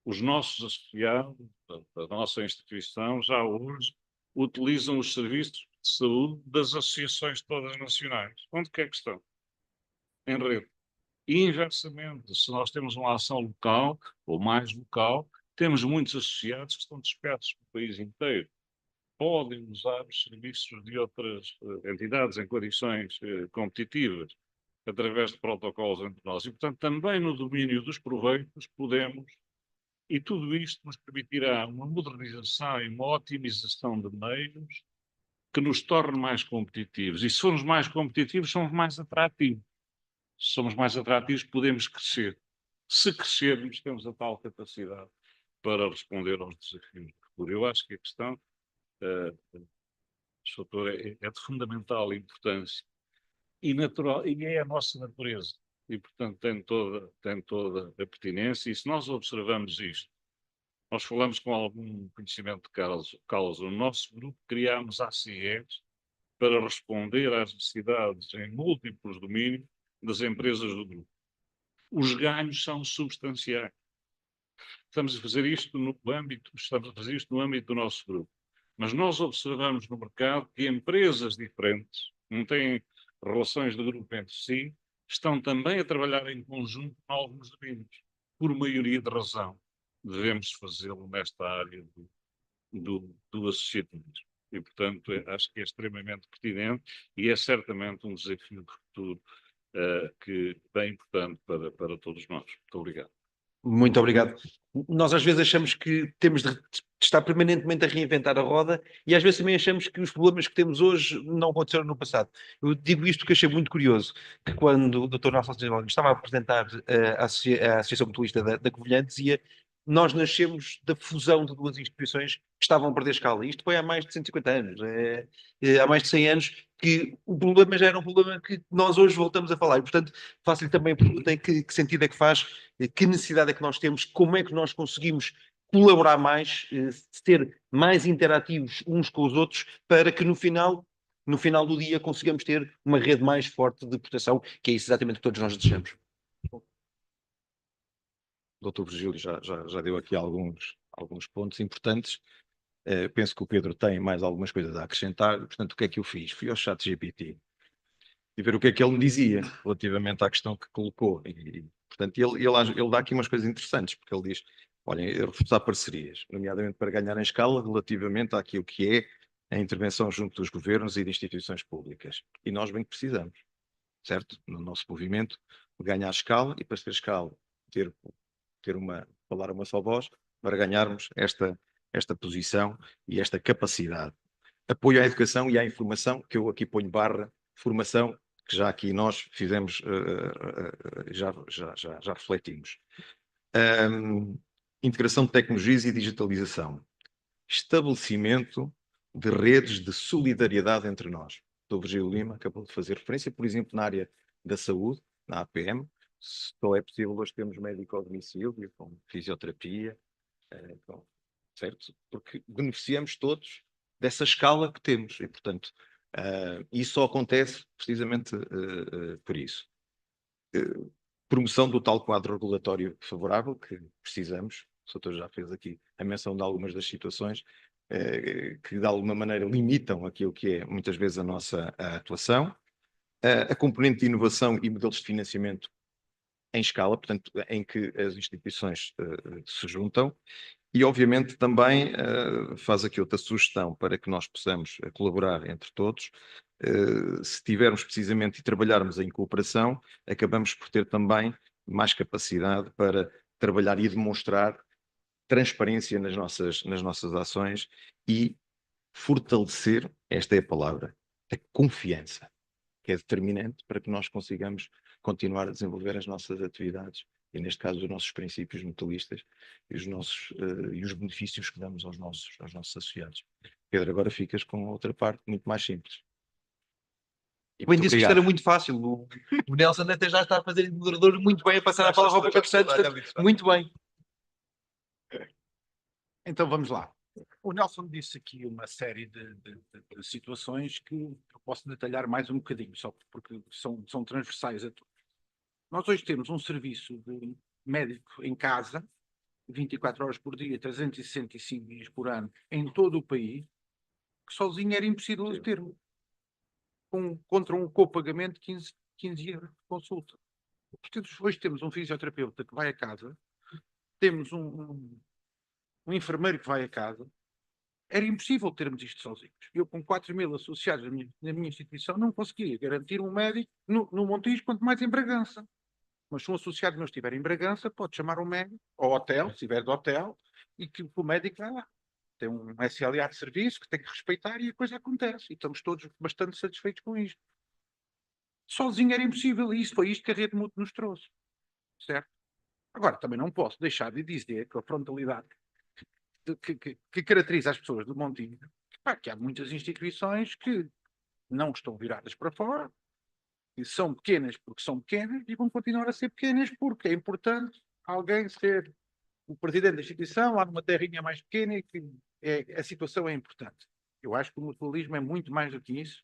Os nossos associados, da nossa instituição, já hoje utilizam os serviços de saúde das associações todas nacionais. Onde quer que estão? Em rede. E, inversamente, se nós temos uma ação local, ou mais local, temos muitos associados que estão dispersos pelo país inteiro. Podem usar os serviços de outras entidades em condições competitivas, através de protocolos entre nós. E, portanto, também no domínio dos proveitos podemos, e tudo isto nos permitirá uma modernização e uma otimização de meios que nos torne mais competitivos. E se formos mais competitivos, somos mais atrativos. Se somos mais atrativos, podemos crescer. Se crescermos, temos a tal capacidade para responder aos desafios do futuro. Eu acho que a questão, doutor, é de fundamental importância e natural, e é a nossa natureza. E, portanto, tem toda a pertinência. E se nós observamos isto, nós falamos com algum conhecimento de causa. No nosso grupo criámos ACEs para responder às necessidades em múltiplos domínios das empresas do grupo. Os ganhos são substanciais. Estamos a fazer isto no âmbito do nosso grupo. Mas nós observamos no mercado que empresas diferentes, não têm relações de grupo entre si, estão também a trabalhar em conjunto em alguns domínios. Por maioria de razão, devemos fazê-lo nesta área do associativismo. E, portanto, acho que é extremamente pertinente e é certamente um desafio de futuro que é bem importante para todos nós. Muito obrigado. Muito obrigado. Nós às vezes achamos que temos de estar permanentemente a reinventar a roda e às vezes também achamos que os problemas que temos hoje não aconteceram no passado. Eu digo isto porque achei muito curioso, que quando o Dr. Nelson Silva estava a apresentar a Associação Mutualista da Covilhã, dizia: nós nascemos da fusão de duas instituições que estavam a perder escala. Isto foi há mais de 150 anos, há mais de 100 anos, que o problema já era um problema que nós hoje voltamos a falar. E, portanto, faço-lhe também a pergunta em que sentido é que faz, que necessidade é que nós temos, como é que nós conseguimos colaborar mais, ser mais interativos uns com os outros, para que no final do dia consigamos ter uma rede mais forte de proteção, que é isso exatamente que todos nós desejamos. O Dr. Virgílio já deu aqui alguns pontos importantes. Penso que o Pedro tem mais algumas coisas a acrescentar. Portanto, o que é que eu fiz? Fui ao ChatGPT e ver o que é que ele me dizia relativamente à questão que colocou. Portanto, ele dá aqui umas coisas interessantes, porque ele diz, olhem, reforçar parcerias, nomeadamente para ganhar em escala relativamente àquilo que é a intervenção junto dos governos e de instituições públicas. E nós bem que precisamos, certo? No nosso movimento, ganhar escala e para ter escala, falar uma só voz, para ganharmos esta posição e esta capacidade. Apoio à educação e à informação, que eu aqui ponho barra, formação, que já aqui nós fizemos, já refletimos. Integração de tecnologias e digitalização. Estabelecimento de redes de solidariedade entre nós. O Dr. Virgílio Lima acabou de fazer referência, por exemplo, na área da saúde, na APM, só é possível hoje termos médico ao domicílio, com fisioterapia, certo? Porque beneficiamos todos dessa escala que temos e, portanto, isso só acontece precisamente por isso. Promoção do tal quadro regulatório favorável que precisamos. O doutor já fez aqui a menção de algumas das situações que de alguma maneira limitam aquilo que é muitas vezes a nossa atuação. A componente de inovação e modelos de financiamento em escala, portanto, em que as instituições se juntam. E, obviamente, também faz aqui outra sugestão para que nós possamos colaborar entre todos. Se tivermos precisamente e trabalharmos em cooperação, acabamos por ter também mais capacidade para trabalhar e demonstrar transparência nas nossas ações e fortalecer, esta é a palavra, a confiança, que é determinante para que nós consigamos continuar a desenvolver as nossas atividades e, neste caso, os nossos princípios mutualistas e os benefícios que damos aos nossos associados. Pedro, agora ficas com outra parte muito mais simples. E Bem, muito disse que isto obrigado. era muito fácil. O Nelson até já está a fazer de moderador muito bem, a passar a palavra ao Pedro Santos. Muito bem. Então vamos lá. O Nelson disse aqui uma série de situações que eu posso detalhar mais um bocadinho, só porque são transversais a todos. Nós hoje temos um serviço de médico em casa, 24 horas por dia, 365 dias por ano, em todo o país, que sozinho era impossível de ter. Contra um copagamento de 15 euros de consulta. Portanto, hoje temos um fisioterapeuta que vai a casa, temos um enfermeiro que vai a casa. Era impossível termos isto sozinhos. Eu, com 4.000 associados na minha instituição, não conseguia garantir um médico no Montijo, quanto mais em Bragança. Mas se um associado meu estiver em Bragança, pode chamar um médico, ao hotel, se estiver de hotel, e que o médico vai lá. Tem um SLA de serviço que tem que respeitar e a coisa acontece. E estamos todos bastante satisfeitos com isto. Sozinho era impossível, e isso foi isto que a Rede Mútua nos trouxe. Certo? Agora, também não posso deixar de dizer que a frontalidade que caracteriza as pessoas do Montijo, que há muitas instituições que não estão viradas para fora, e são pequenas porque são pequenas e vão continuar a ser pequenas porque é importante alguém ser o presidente da instituição lá numa terrinha mais pequena e que a situação é importante. Eu acho que o mutualismo é muito mais do que isso.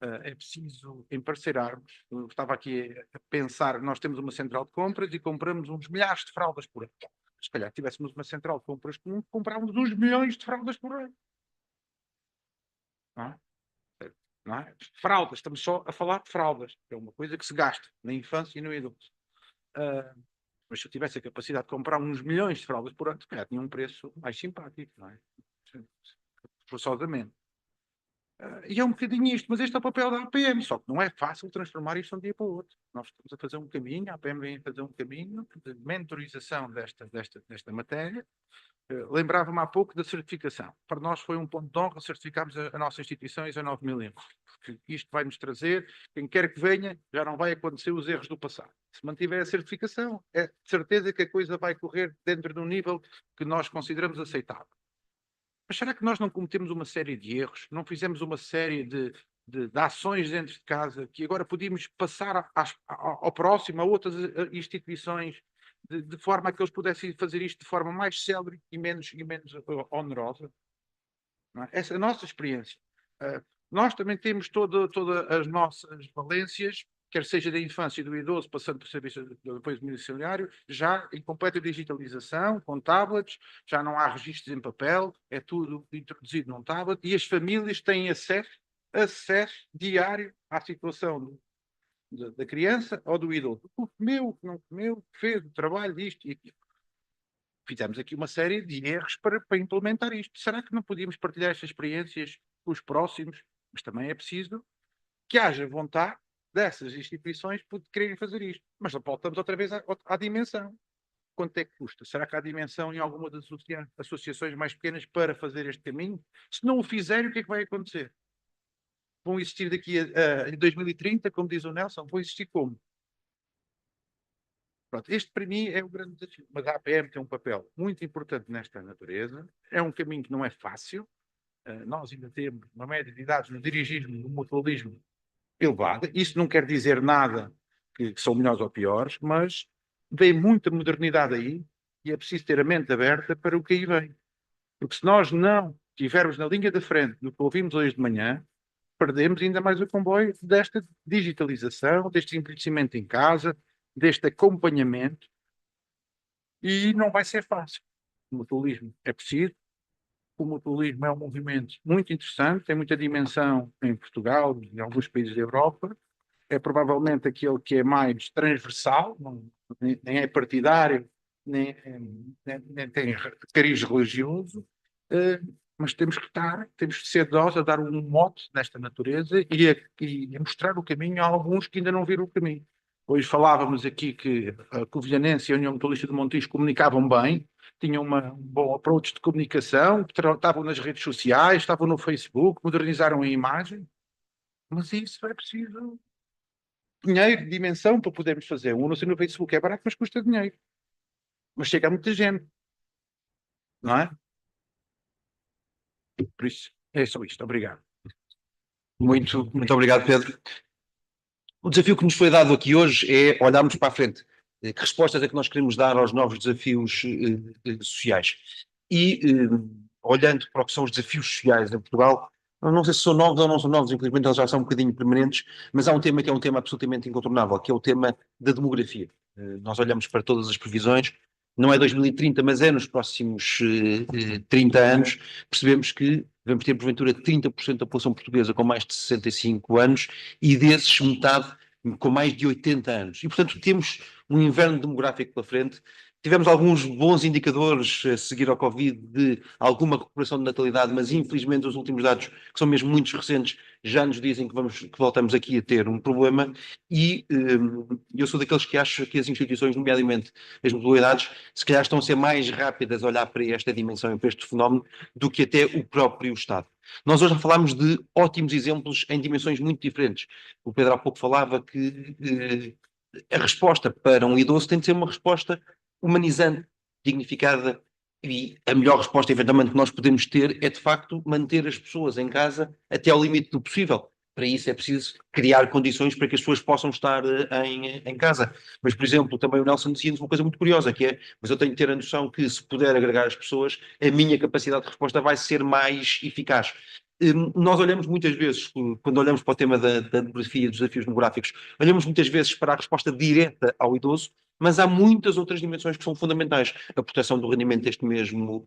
É preciso emparcerarmos. Eu estava aqui a pensar, nós temos uma central de compras e compramos uns milhares de fraldas por ano. Se calhar tivéssemos uma central de compras comum, comprávamos uns milhões de fraldas por ano. Não é? Não é? Fraldas, estamos só a falar de fraldas. É uma coisa que se gasta na infância e no idoso. Mas se eu tivesse a capacidade de comprar uns milhões de fraldas por ano, se calhar tinha um preço mais simpático, não é? Forçosamente. E é um bocadinho isto, mas este é o papel da APM, só que não é fácil transformar isto de um dia para o outro. Nós estamos a fazer um caminho, a APM vem a fazer um caminho de mentorização desta matéria. Lembrava-me há pouco da certificação. Para nós foi um ponto de honra certificarmos a nossa instituição ISO 9000, porque isto vai nos trazer, quem quer que venha, já não vai acontecer os erros do passado. Se mantiver a certificação, é de certeza que a coisa vai correr dentro de um nível que nós consideramos aceitável. Mas será que nós não cometemos uma série de erros? Não fizemos uma série de ações dentro de casa que agora podíamos passar ao próximo, a outras instituições, de forma a que eles pudessem fazer isto de forma mais célere e menos onerosa? Não é? Essa é a nossa experiência. Nós também temos todas as nossas valências, quer seja da infância e do idoso, passando por serviço de apoio domiciliário, já em completa digitalização, com tablets, já não há registros em papel, é tudo introduzido num tablet, e as famílias têm acesso diário à situação da criança ou do idoso. O que comeu, o que não comeu, o que fez, o trabalho disto e aquilo. Fizemos aqui uma série de erros para implementar isto. Será que não podíamos partilhar estas experiências com os próximos? Mas também é preciso que haja vontade dessas instituições por quererem fazer isto. Mas voltamos outra vez à dimensão. Quanto é que custa? Será que há dimensão em alguma das associações mais pequenas para fazer este caminho? Se não o fizerem, o que é que vai acontecer? Vão existir daqui em 2030, como diz o Nelson, vão existir como? Pronto, este para mim é o grande desafio. Mas a APM tem um papel muito importante nesta natureza. É um caminho que não é fácil. Nós ainda temos uma média de idades no dirigismo, no mutualismo elevada. Isso não quer dizer nada que são melhores ou piores, mas vem muita modernidade aí e é preciso ter a mente aberta para o que aí vem. Porque se nós não estivermos na linha da frente do que ouvimos hoje de manhã, perdemos ainda mais o comboio desta digitalização, deste envelhecimento em casa, deste acompanhamento, e não vai ser fácil. O mutualismo é preciso. O mutualismo é um movimento muito interessante, tem muita dimensão em Portugal e em alguns países da Europa. É provavelmente aquele que é mais transversal, nem é partidário, nem tem cariz religioso, mas temos que ser nós a dar um mote nesta natureza e a mostrar o caminho a alguns que ainda não viram o caminho. Hoje falávamos aqui que a Covilhanense e a União Mutualista de Montijo comunicavam bem, tinham um bom approach de comunicação, estavam nas redes sociais, estavam no Facebook, modernizaram a imagem, mas isso é preciso dinheiro, dimensão para podermos fazer. Um anúncio no Facebook é barato, mas custa dinheiro. Mas chega a muita gente, não é? Por isso, é só isto. Obrigado. Muito obrigado, Pedro. O desafio que nos foi dado aqui hoje é olharmos para a frente. Que respostas é que nós queremos dar aos novos desafios sociais? E, olhando para o que são os desafios sociais em Portugal, não sei se são novos ou não são novos, infelizmente eles já são um bocadinho permanentes, mas há um tema que é um tema absolutamente incontornável, que é o tema da demografia. Nós olhamos para todas as previsões, não é 2030, mas é nos próximos 30 anos, percebemos que vamos ter, porventura, 30% da população portuguesa com mais de 65 anos e desses metade com mais de 80 anos. E, portanto, temos um inverno demográfico pela frente. Tivemos alguns bons indicadores a seguir ao Covid de alguma recuperação de natalidade, mas infelizmente os últimos dados, que são mesmo muito recentes, já nos dizem que voltamos aqui a ter um problema e eu sou daqueles que acho que as instituições, nomeadamente as modalidades, se calhar estão a ser mais rápidas a olhar para esta dimensão e para este fenómeno do que até o próprio Estado. Nós hoje já falámos de ótimos exemplos em dimensões muito diferentes. O Pedro há pouco falava que a resposta para um idoso tem de ser uma resposta humanizante, dignificada, e a melhor resposta, eventualmente, que nós podemos ter é, de facto, manter as pessoas em casa até ao limite do possível. Para isso é preciso criar condições para que as pessoas possam estar em casa. Mas, por exemplo, também o Nelson dizia-nos uma coisa muito curiosa, que é, mas eu tenho que ter a noção que se puder agregar as pessoas, a minha capacidade de resposta vai ser mais eficaz. Nós olhamos muitas vezes, quando olhamos para o tema da demografia, dos desafios demográficos, olhamos muitas vezes para a resposta direta ao idoso, mas há muitas outras dimensões que são fundamentais. A proteção do rendimento deste mesmo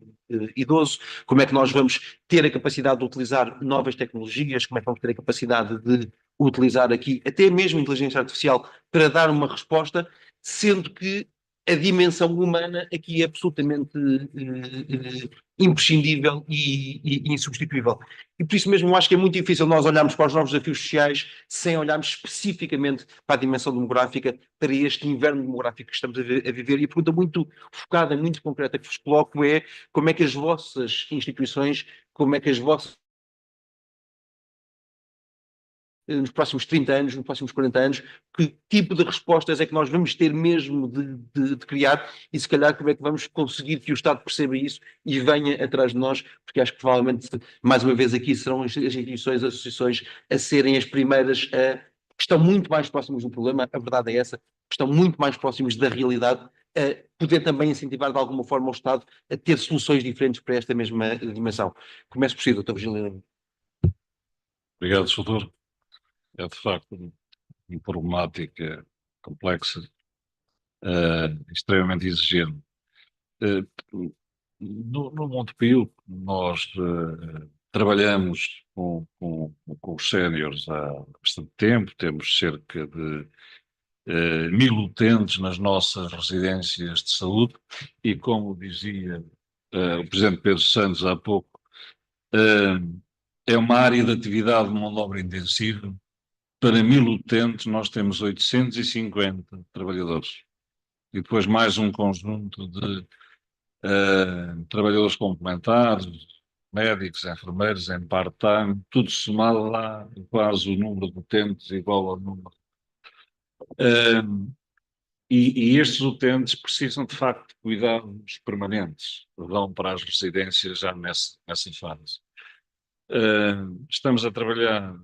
idoso, como é que nós vamos ter a capacidade de utilizar novas tecnologias, como é que vamos ter a capacidade de utilizar aqui até mesmo a inteligência artificial para dar uma resposta, sendo que a dimensão humana aqui é absolutamente imprescindível e insubstituível. E por isso mesmo eu acho que é muito difícil nós olharmos para os novos desafios sociais sem olharmos especificamente para a dimensão demográfica, para este inverno demográfico que estamos a viver. E a pergunta muito focada, muito concreta que vos coloco é como é que as vossas instituições, como é que as vossas nos próximos 30 anos, nos próximos 40 anos, que tipo de respostas é que nós vamos ter mesmo de criar e se calhar como é que vamos conseguir que o Estado perceba isso e venha atrás de nós, porque acho que provavelmente, mais uma vez aqui, serão as instituições, as associações a serem as primeiras que estão muito mais próximas do problema, a verdade é essa, que estão muito mais próximos da realidade, a poder também incentivar de alguma forma o Estado a ter soluções diferentes para esta mesma dimensão. Começo por si, Dr. Virgílio. Obrigado, Soutor. É de facto uma problemática complexa, extremamente exigente. No Montepio, nós trabalhamos com os séniores há bastante tempo, temos cerca de 1000 utentes nas nossas residências de saúde e, como dizia o Presidente Pedro Santos há pouco, é uma área de atividade de mão de obra intensiva. Para 1000 utentes nós temos 850 trabalhadores e depois mais um conjunto de trabalhadores complementares, médicos, enfermeiros, em part-time, tudo somado lá quase o número de utentes igual ao número. E estes utentes precisam, de facto, de cuidados permanentes, vão para as residências já nessa fase. Estamos a trabalhar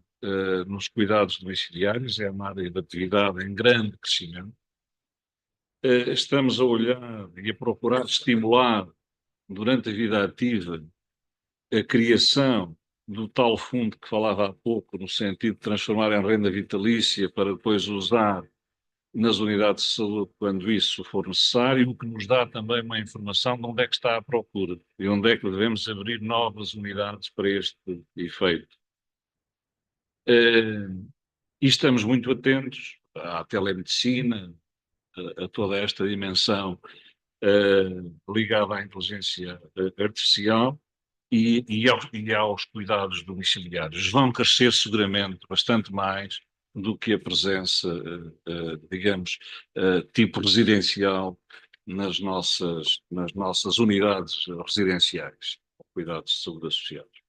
nos cuidados domiciliários, é uma área de atividade em grande crescimento. Estamos a olhar e a procurar estimular, durante a vida ativa, a criação do tal fundo que falava há pouco, no sentido de transformar em renda vitalícia para depois usar nas unidades de saúde quando isso for necessário, o que nos dá também uma informação de onde é que está a procura e onde é que devemos abrir novas unidades para este efeito. E estamos muito atentos à telemedicina, a toda esta dimensão ligada à inteligência artificial e aos cuidados domiciliários. Vão crescer seguramente bastante mais do que a presença, digamos, tipo residencial nas nossas unidades residenciais, cuidados de saúde associados.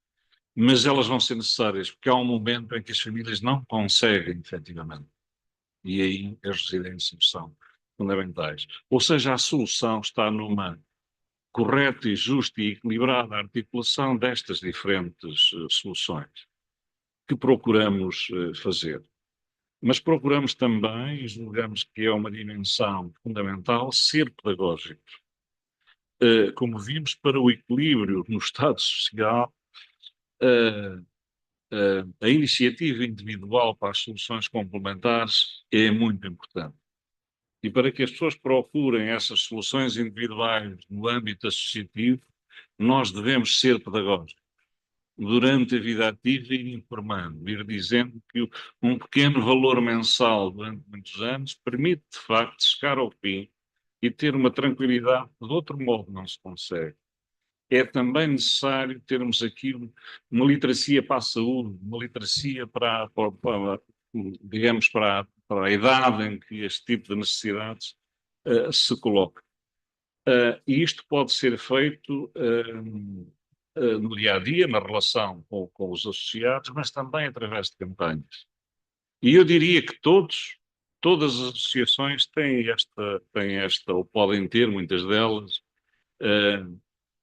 Mas elas vão ser necessárias, porque há um momento em que as famílias não conseguem, efetivamente, e aí as residências são fundamentais. Ou seja, a solução está numa correta e justa e equilibrada articulação destas diferentes soluções que procuramos fazer. Mas procuramos também, e julgamos que é uma dimensão fundamental, ser pedagógicos. Como vimos, para o equilíbrio no Estado Social, a iniciativa individual para as soluções complementares é muito importante. E para que as pessoas procurem essas soluções individuais no âmbito associativo, nós devemos ser pedagógicos. Durante a vida ativa, ir informando, ir dizendo que um pequeno valor mensal durante muitos anos permite, de facto, chegar ao fim e ter uma tranquilidade que de outro modo não se consegue. É também necessário termos aqui uma literacia para a saúde, uma literacia digamos, para a idade em que este tipo de necessidades se coloca. E isto pode ser feito no dia-a-dia, na relação com os associados, mas também através de campanhas. E eu diria que todas as associações têm esta, ou podem ter, muitas delas,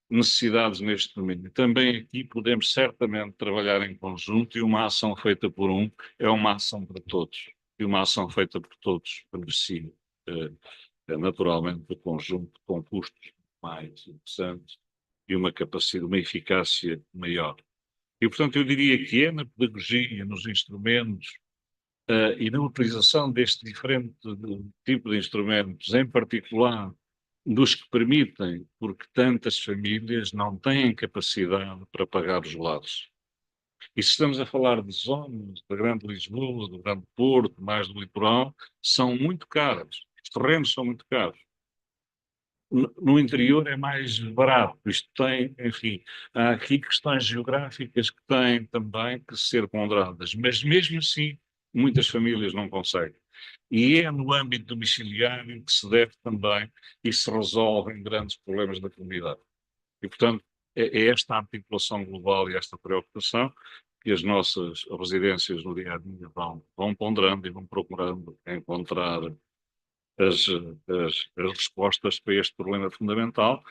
necessidades neste domínio. Também aqui podemos certamente trabalhar em conjunto e uma ação feita por um é uma ação para todos. E uma ação feita por todos beneficia naturalmente o conjunto com custos mais interessantes e uma capacidade, uma eficácia maior. E, portanto, eu diria que é na pedagogia, nos instrumentos e na utilização deste diferente tipo de instrumentos, em particular dos que permitem, porque tantas famílias não têm capacidade para pagar os lados. E se estamos a falar de zonas da Grande Lisboa, do Grande Porto, mais do litoral, são muito caras. Os terrenos são muito caros. No interior é mais barato. Isto tem, enfim, há aqui questões geográficas que têm também que ser ponderadas. Mas mesmo assim, muitas famílias não conseguem. E é no âmbito domiciliário que se deve também e se resolvem grandes problemas da comunidade. E, portanto, é esta articulação global e esta preocupação que as nossas residências no dia-a-dia vão ponderando e vão procurando encontrar as respostas para este problema fundamental,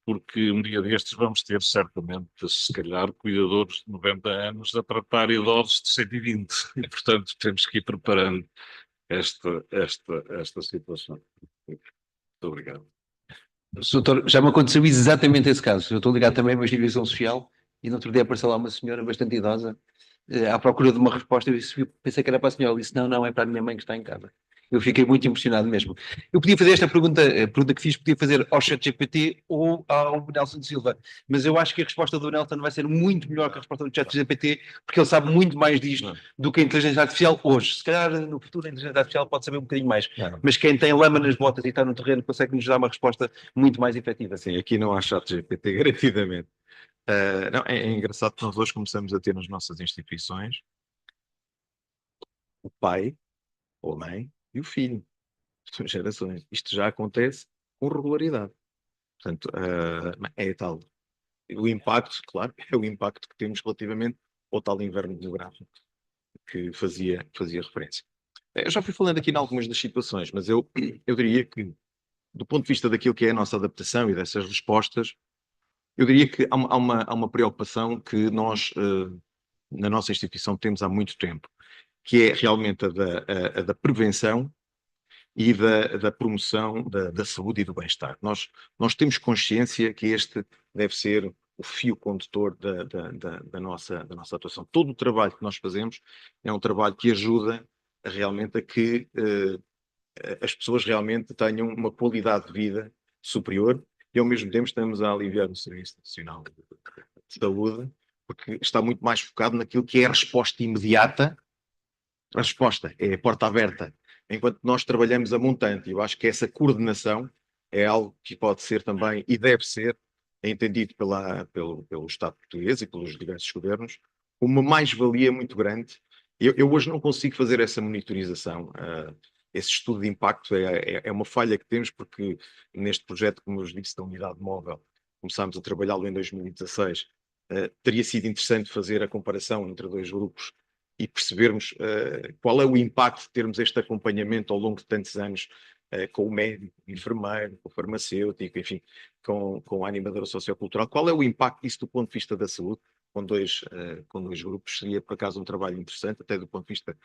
porque um dia destes vamos ter certamente, se calhar, cuidadores de 90 anos a tratar idosos de 120 e, portanto, temos que ir preparando esta situação. Muito obrigado. Doutor, já me aconteceu exatamente esse caso. Eu estou ligado também a uma instituição social e no outro dia apareceu lá uma senhora bastante idosa à procura de uma resposta. Eu pensei que era para a senhora. Ela disse, não, é para a minha mãe que está em casa. Eu fiquei muito impressionado mesmo. Eu podia fazer esta pergunta, a pergunta que fiz, podia fazer ao ChatGPT ou ao Nelson Silva, mas eu acho que a resposta do Nelson vai ser muito melhor que a resposta do ChatGPT, porque ele sabe muito mais disto do que a inteligência artificial hoje. Se calhar no futuro a inteligência artificial pode saber um bocadinho mais, mas quem tem lama nas botas e está no terreno consegue nos dar uma resposta muito mais efetiva. Sim, aqui não há chat GPT, garantidamente. Não, é engraçado que nós hoje começamos a ter nas nossas instituições o pai, ou a mãe e o filho. São gerações. Isto já acontece com regularidade. Portanto, é tal. O impacto, claro, é o impacto que temos relativamente ao tal inverno demográfico que fazia referência. Eu já fui falando aqui em algumas das situações, mas eu diria que, do ponto de vista daquilo que é a nossa adaptação e dessas respostas, eu diria que há uma preocupação que nós, na nossa instituição, temos há muito tempo, que é realmente a da prevenção e da promoção da saúde e do bem-estar. Nós temos consciência que este deve ser o fio condutor da nossa atuação. Todo o trabalho que nós fazemos é um trabalho que ajuda realmente a que as pessoas realmente tenham uma qualidade de vida superior e ao mesmo tempo estamos a aliviar o Serviço Nacional de Saúde, porque está muito mais focado naquilo que é a resposta imediata. A resposta é a porta aberta, enquanto nós trabalhamos a montante. Eu acho que essa coordenação é algo que pode ser também e deve ser entendido pelo Estado português e pelos diversos governos como uma mais-valia muito grande. Eu hoje não consigo fazer essa monitorização. Esse estudo de impacto é uma falha que temos, porque neste projeto, como eu disse, da unidade móvel, começámos a trabalhá-lo em 2016, teria sido interessante fazer a comparação entre dois grupos e percebermos qual é o impacto de termos este acompanhamento ao longo de tantos anos com o médico, o enfermeiro, com o farmacêutico, enfim, com a animadora sociocultural. Qual é o impacto disso do ponto de vista da saúde? Com dois grupos, seria por acaso um trabalho interessante, até do ponto de vista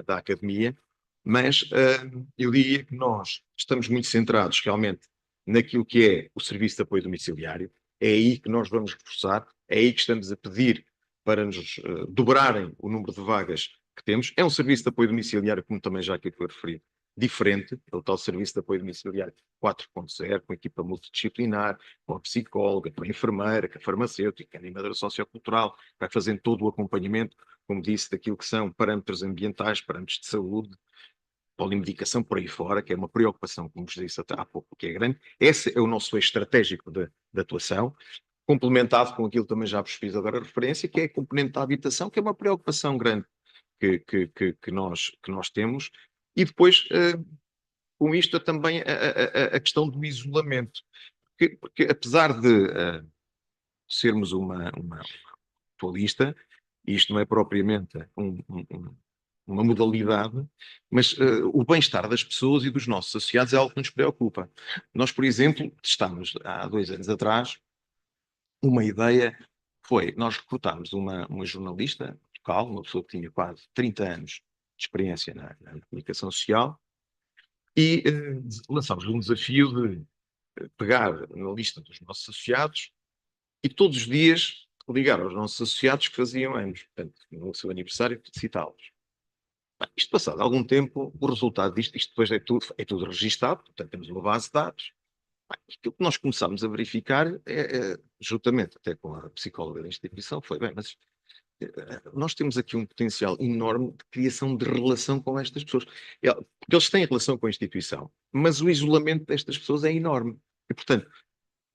da academia, mas eu diria que nós estamos muito centrados realmente naquilo que é o serviço de apoio domiciliário, é aí que nós vamos reforçar, é aí que estamos a pedir para nos dobrarem o número de vagas que temos. É um serviço de apoio domiciliário, como também já aqui foi referido, diferente, é o tal serviço de apoio domiciliário 4.0, com equipa multidisciplinar, com a psicóloga, com a enfermeira, com a farmacêutica, a animadora sociocultural, vai fazendo todo o acompanhamento, como disse, daquilo que são parâmetros ambientais, parâmetros de saúde, polimedicação por aí fora, que é uma preocupação, como vos disse até há pouco, que é grande. Esse é o nosso eixo estratégico de atuação, complementado com aquilo que também já vos fiz agora referência, que é a componente da habitação, que é uma preocupação grande que nós temos. E depois, com isto, também a questão do isolamento. Porque apesar de sermos uma mutualista, isto não é propriamente uma modalidade, mas o bem-estar das pessoas e dos nossos associados é algo que nos preocupa. Nós, por exemplo, testámos há 2 anos atrás uma ideia, nós recrutámos uma jornalista local, uma pessoa que tinha quase 30 anos de experiência na comunicação social, e lançámos um desafio de pegar na lista dos nossos associados e todos os dias ligar aos nossos associados que faziam anos, portanto, no seu aniversário, felicitá-los. Isto passado algum tempo, o resultado disto, isto depois é tudo registado, portanto temos uma base de dados. Aquilo que nós começámos a verificar, juntamente até com a psicóloga da instituição, foi bem, mas nós temos aqui um potencial enorme de criação de relação com estas pessoas. Porque eles têm relação com a instituição, mas o isolamento destas pessoas é enorme. E, portanto,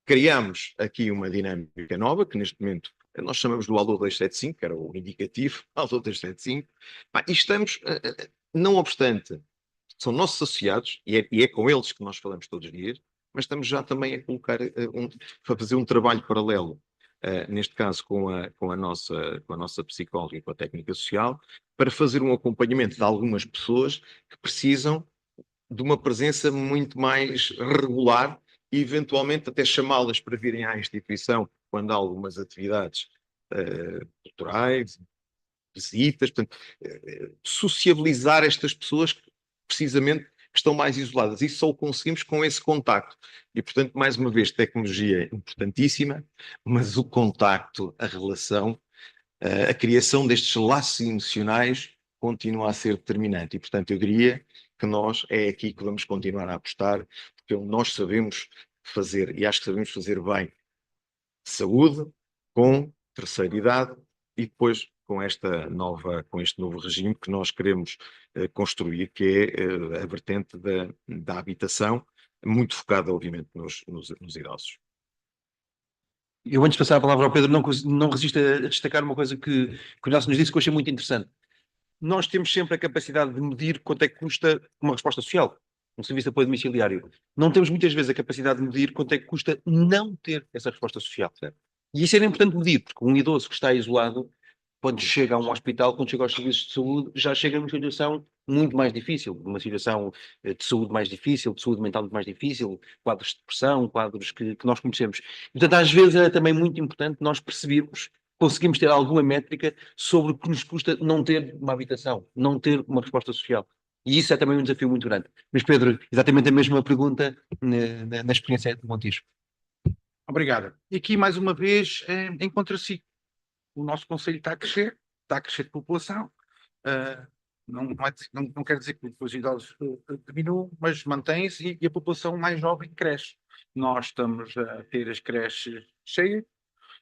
criamos aqui uma dinâmica nova, que neste momento nós chamamos do Alô 275, que era o indicativo, Alô 275, e estamos, não obstante, são nossos associados, e é com eles que nós falamos todos os dias, mas estamos já também a colocar, a fazer um trabalho paralelo, neste caso com a nossa psicóloga e com a técnica social, para fazer um acompanhamento de algumas pessoas que precisam de uma presença muito mais regular e eventualmente até chamá-las para virem à instituição quando há algumas atividades culturais, visitas, portanto, sociabilizar estas pessoas precisamente que estão mais isoladas. Isso só o conseguimos com esse contacto. E, portanto, mais uma vez, tecnologia é importantíssima, mas o contacto, a relação, a criação destes laços emocionais continua a ser determinante. E, portanto, eu diria que nós é aqui que vamos continuar a apostar, porque nós sabemos fazer, e acho que sabemos fazer bem, saúde com terceira idade e depois com com este novo regime que nós queremos construir, que é a vertente da habitação, muito focada, obviamente, nos idosos. Eu, antes de passar a palavra ao Pedro, não resisto a destacar uma coisa que o Nelson nos disse que eu achei muito interessante. Nós temos sempre a capacidade de medir quanto é que custa uma resposta social, um serviço de apoio domiciliário. Não temos muitas vezes a capacidade de medir quanto é que custa não ter essa resposta social. Certo? E isso era importante medir, porque um idoso que está isolado, quando chega a um hospital, quando chega aos serviços de saúde, já chega numa situação muito mais difícil, uma situação de saúde mais difícil, de saúde mental muito mais difícil, quadros de depressão, quadros que nós conhecemos. E, portanto, às vezes é também muito importante nós percebermos, conseguimos ter alguma métrica sobre o que nos custa não ter uma habitação, não ter uma resposta social. E isso é também um desafio muito grande. Mas, Pedro, exatamente a mesma pergunta na experiência de Montijo. Obrigado. E aqui, mais uma vez, em contra-si. O nosso concelho está a crescer de população. Não quer dizer que os idosos diminuam, mas mantém-se e a população mais jovem cresce. Nós estamos a ter as creches cheias.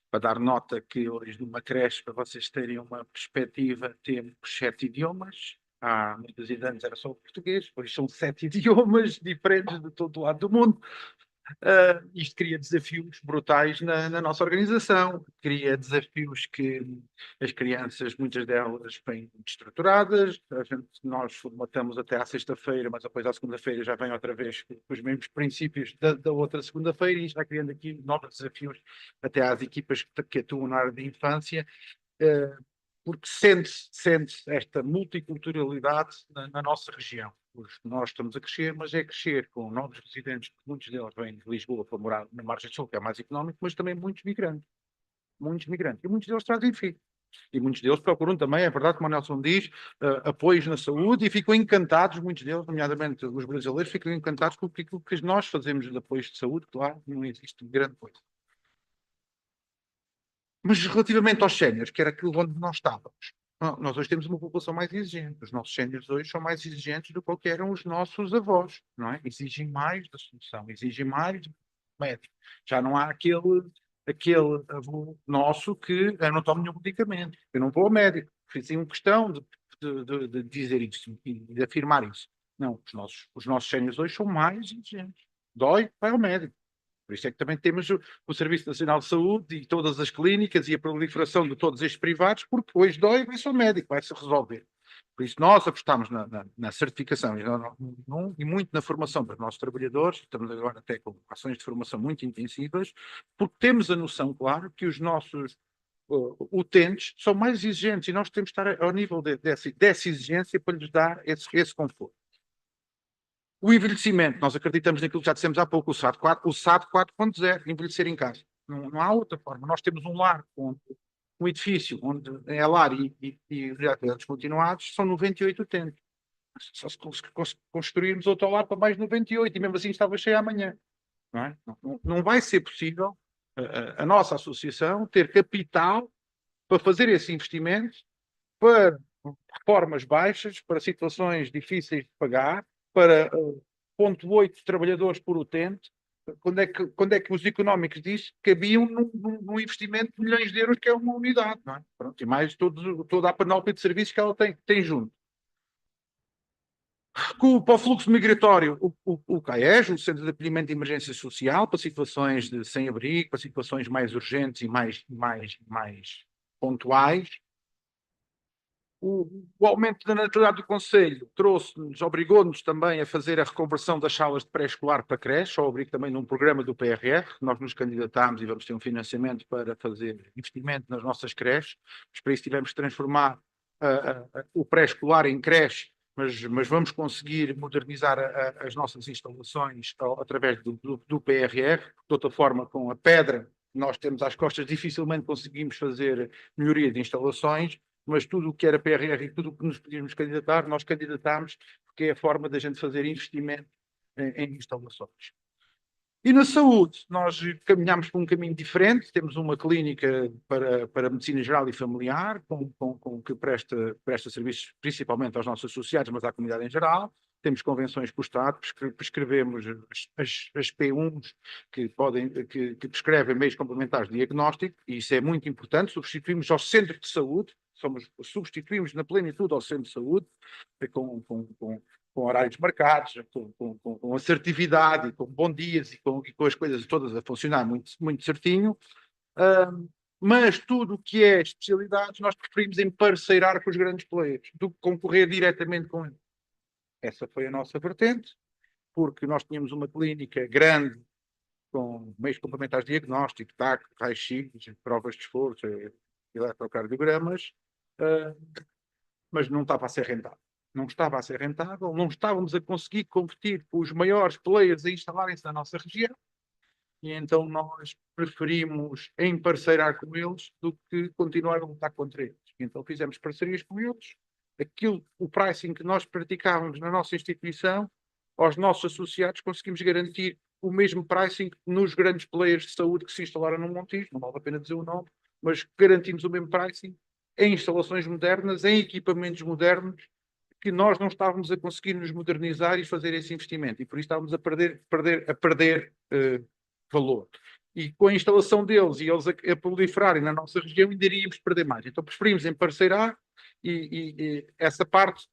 Para dar nota que hoje numa creche, para vocês terem uma perspectiva, temos 7 idiomas. Há muitos anos era só o português, hoje são 7 idiomas diferentes de todo o lado do mundo. Isto cria desafios brutais na nossa organização, cria desafios que as crianças, muitas delas, vêm destruturadas. Nós formatamos até à sexta-feira, mas depois à segunda-feira já vem outra vez com os mesmos princípios da outra segunda-feira, e está criando aqui novos desafios até às equipas que atuam na área de infância, porque sente-se esta multiculturalidade na nossa região. Nós estamos a crescer, mas é a crescer com novos residentes, muitos deles vêm de Lisboa para morar na margem sul, que é mais económico, mas também muitos migrantes. Muitos migrantes. E muitos deles trazem filhos. E muitos deles procuram também, é verdade, como o Nelson diz, apoios na saúde e ficam encantados, muitos deles, nomeadamente os brasileiros, ficam encantados com aquilo que nós fazemos de apoios de saúde, que lá não existe grande coisa. Mas relativamente aos séniores, que era aquilo onde nós estávamos, nós hoje temos uma população mais exigente. Os nossos séniores hoje são mais exigentes do que eram os nossos avós, não é? Exigem mais da solução, exigem mais do médico. Já não há aquele avô nosso que eu não tomo nenhum medicamento, eu não vou ao médico. Fizeram questão de dizer isso e de afirmar isso. Não, os nossos séniores hoje são mais exigentes. Dói, vai ao médico. Por isso é que também temos o Serviço Nacional de Saúde e todas as clínicas e a proliferação de todos estes privados, porque hoje dói, vai-se ao médico, vai-se resolver. Por isso nós apostamos na certificação e muito na formação dos nossos trabalhadores, estamos agora até com ações de formação muito intensivas, porque temos a noção, claro, que os nossos utentes são mais exigentes e nós temos de estar ao nível dessa exigência para lhes dar esse conforto. O envelhecimento, nós acreditamos naquilo que já dissemos há pouco, o SAD 4.0, envelhecer em casa. Não há outra forma. Nós temos um lar, um edifício onde é lar e descontinuados, são 98 utentes. Só se construirmos outro lar para mais 98 e mesmo assim estava cheio amanhã. Não é? Não vai ser possível a nossa associação ter capital para fazer esse investimento para reformas baixas, para situações difíceis de pagar, para 0,8 trabalhadores por utente. Quando é que os económicos disso cabiam num investimento de milhões de euros, que é uma unidade, não é? Pronto, e mais toda a panóplia de serviços que ela tem junto. Para o fluxo migratório, o CAES, o Centro de Acolhimento de Emergência Social, para situações de sem-abrigo, para situações mais urgentes e mais pontuais. O aumento da natalidade do Conselho obrigou-nos também a fazer a reconversão das salas de pré-escolar para creche, ao abrigo também num programa do PRR. Nós nos candidatámos e vamos ter um financiamento para fazer investimento nas nossas creches, mas para isso tivemos que transformar o pré-escolar em creche, mas vamos conseguir modernizar as nossas instalações através do PRR. De outra forma, com a pedra que nós temos às costas, dificilmente conseguimos fazer melhoria de instalações, mas tudo o que era PRR e tudo o que nos podíamos candidatar, nós candidatámos, porque é a forma da gente fazer investimento em instalações. E na saúde, nós caminhamos por um caminho diferente, temos uma clínica para medicina geral e familiar, que presta serviços principalmente aos nossos associados, mas à comunidade em geral. temos convenções com o Estado, prescrevemos as P1s que prescrevem meios complementares de diagnóstico, e isso é muito importante. Substituímos ao centro de saúde, substituímos na plenitude ao centro de saúde, com horários marcados, com assertividade, com bom dias e com as coisas todas a funcionar muito, muito certinho. Mas tudo o que é especialidades, nós preferimos emparceirar com os grandes players do que concorrer diretamente com eles. Essa foi a nossa vertente, porque nós tínhamos uma clínica grande, com meios complementares de diagnóstico, TAC, raio-x, provas de esforço, eletrocardiogramas, mas não estava a ser rentável. Não estava a ser rentável, não estávamos a conseguir competir com os maiores players a instalarem-se na nossa região, e então nós preferimos emparceirar com eles do que continuar a lutar contra eles. Então fizemos parcerias com eles. O pricing que nós praticávamos na nossa instituição, aos nossos associados conseguimos garantir o mesmo pricing nos grandes players de saúde que se instalaram no Montijo, não vale a pena dizer o nome, mas garantimos o mesmo pricing em instalações modernas, em equipamentos modernos, que nós não estávamos a conseguir nos modernizar e fazer esse investimento, e por isso estávamos a perder valor. E com a instalação deles e eles a proliferarem na nossa região, ainda iríamos perder mais. Então preferimos emparceirar e essa parte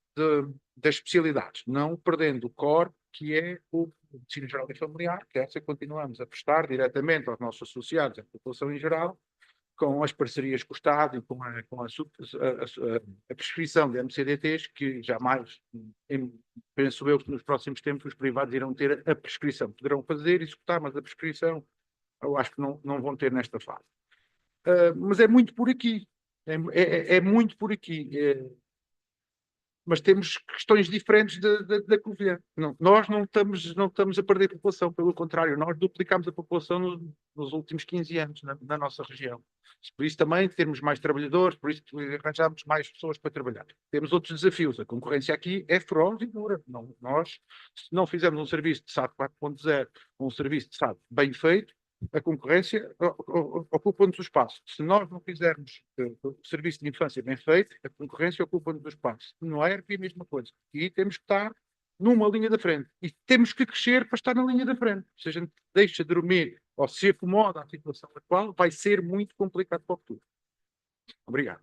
das especialidades, não perdendo o core, que é o medicina geral e familiar, que essa continuamos a prestar diretamente aos nossos associados, à população em geral, com as parcerias com o Estado e com a prescrição de MCDTs, que jamais, penso eu, que nos próximos tempos os privados irão ter a prescrição. Poderão fazer e executar, mas a prescrição eu acho que não vão ter nesta fase. Mas é muito por aqui. É muito por aqui. Mas temos questões diferentes da Covilhã. Nós não estamos a perder população, pelo contrário, nós duplicamos a população nos últimos 15 anos na nossa região. Por isso também temos mais trabalhadores, por isso arranjamos mais pessoas para trabalhar. Temos outros desafios. A concorrência aqui é feroz e dura. Nós, se não fizermos um serviço de SAD 4.0, um serviço de SAD bem feito, a concorrência ocupa-nos o espaço. Se nós não fizermos o serviço de infância bem feito, a concorrência ocupa-nos o espaço. No AERP é a mesma coisa. E temos que estar numa linha da frente. E temos que crescer para estar na linha da frente. Se a gente deixa de dormir ou se acomoda à situação atual, vai ser muito complicado para o futuro. Obrigado.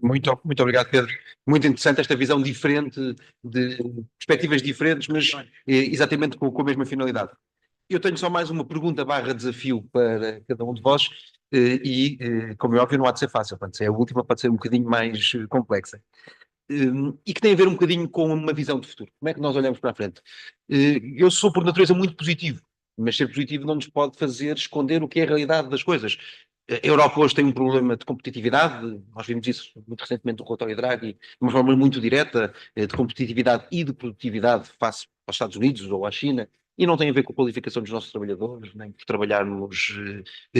Muito obrigado, Pedro. Muito interessante esta visão diferente, de perspectivas diferentes, mas exatamente com a mesma finalidade. Eu tenho só mais uma pergunta / desafio para cada um de vós como é óbvio, não há de ser fácil. Portanto, se é a última, pode ser um bocadinho mais complexa. E que tem a ver um bocadinho com uma visão de futuro. Como é que nós olhamos para a frente? Eu sou, por natureza, muito positivo, mas ser positivo não nos pode fazer esconder o que é a realidade das coisas. A Europa hoje tem um problema de competitividade, nós vimos isso muito recentemente no relatório Draghi, de uma forma muito direta, de competitividade e de produtividade face aos Estados Unidos ou à China, e não tem a ver com a qualificação dos nossos trabalhadores, nem por trabalharmos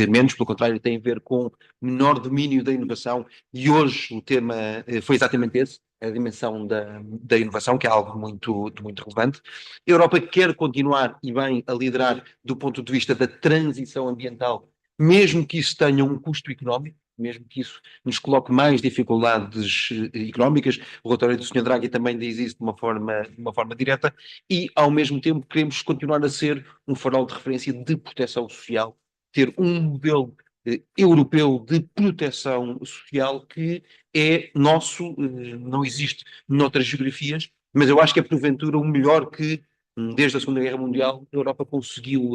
menos, pelo contrário, tem a ver com menor domínio da inovação, e hoje o tema foi exatamente esse, a dimensão da inovação, que é algo muito relevante. A Europa quer continuar, e bem, a liderar do ponto de vista da transição ambiental, mesmo que isso tenha um custo económico, mesmo que isso nos coloque mais dificuldades económicas. O relatório do Sr. Draghi também diz isso de uma forma direta, e ao mesmo tempo queremos continuar a ser um farol de referência de proteção social, ter um modelo europeu de proteção social que é nosso, não existe noutras geografias, mas eu acho que é porventura o melhor que desde a Segunda Guerra Mundial a Europa conseguiu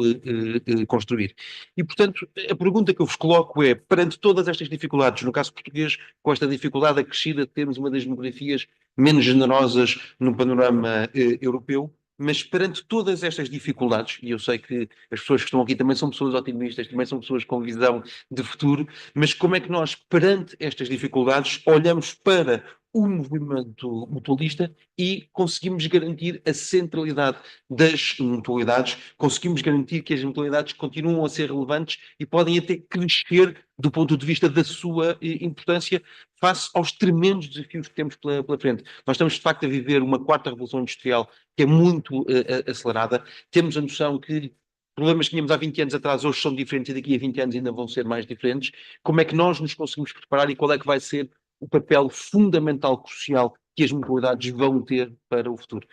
construir. E, portanto, a pergunta que eu vos coloco é, perante todas estas dificuldades, no caso português, com esta dificuldade acrescida de termos uma das demografias menos generosas no panorama europeu, mas perante todas estas dificuldades, e eu sei que as pessoas que estão aqui também são pessoas otimistas, também são pessoas com visão de futuro, mas como é que nós, perante estas dificuldades, olhamos para o movimento mutualista e conseguimos garantir a centralidade das mutualidades, conseguimos garantir que as mutualidades continuam a ser relevantes e podem até crescer do ponto de vista da sua importância face aos tremendos desafios que temos pela frente. Nós estamos, de facto, a viver uma quarta revolução industrial que é muito acelerada. Temos a noção que problemas que tínhamos há 20 anos atrás hoje são diferentes e daqui a 20 anos ainda vão ser mais diferentes. Como é que nós nos conseguimos preparar e qual é que vai ser o papel fundamental, crucial, que as mutualidades vão ter para o futuro?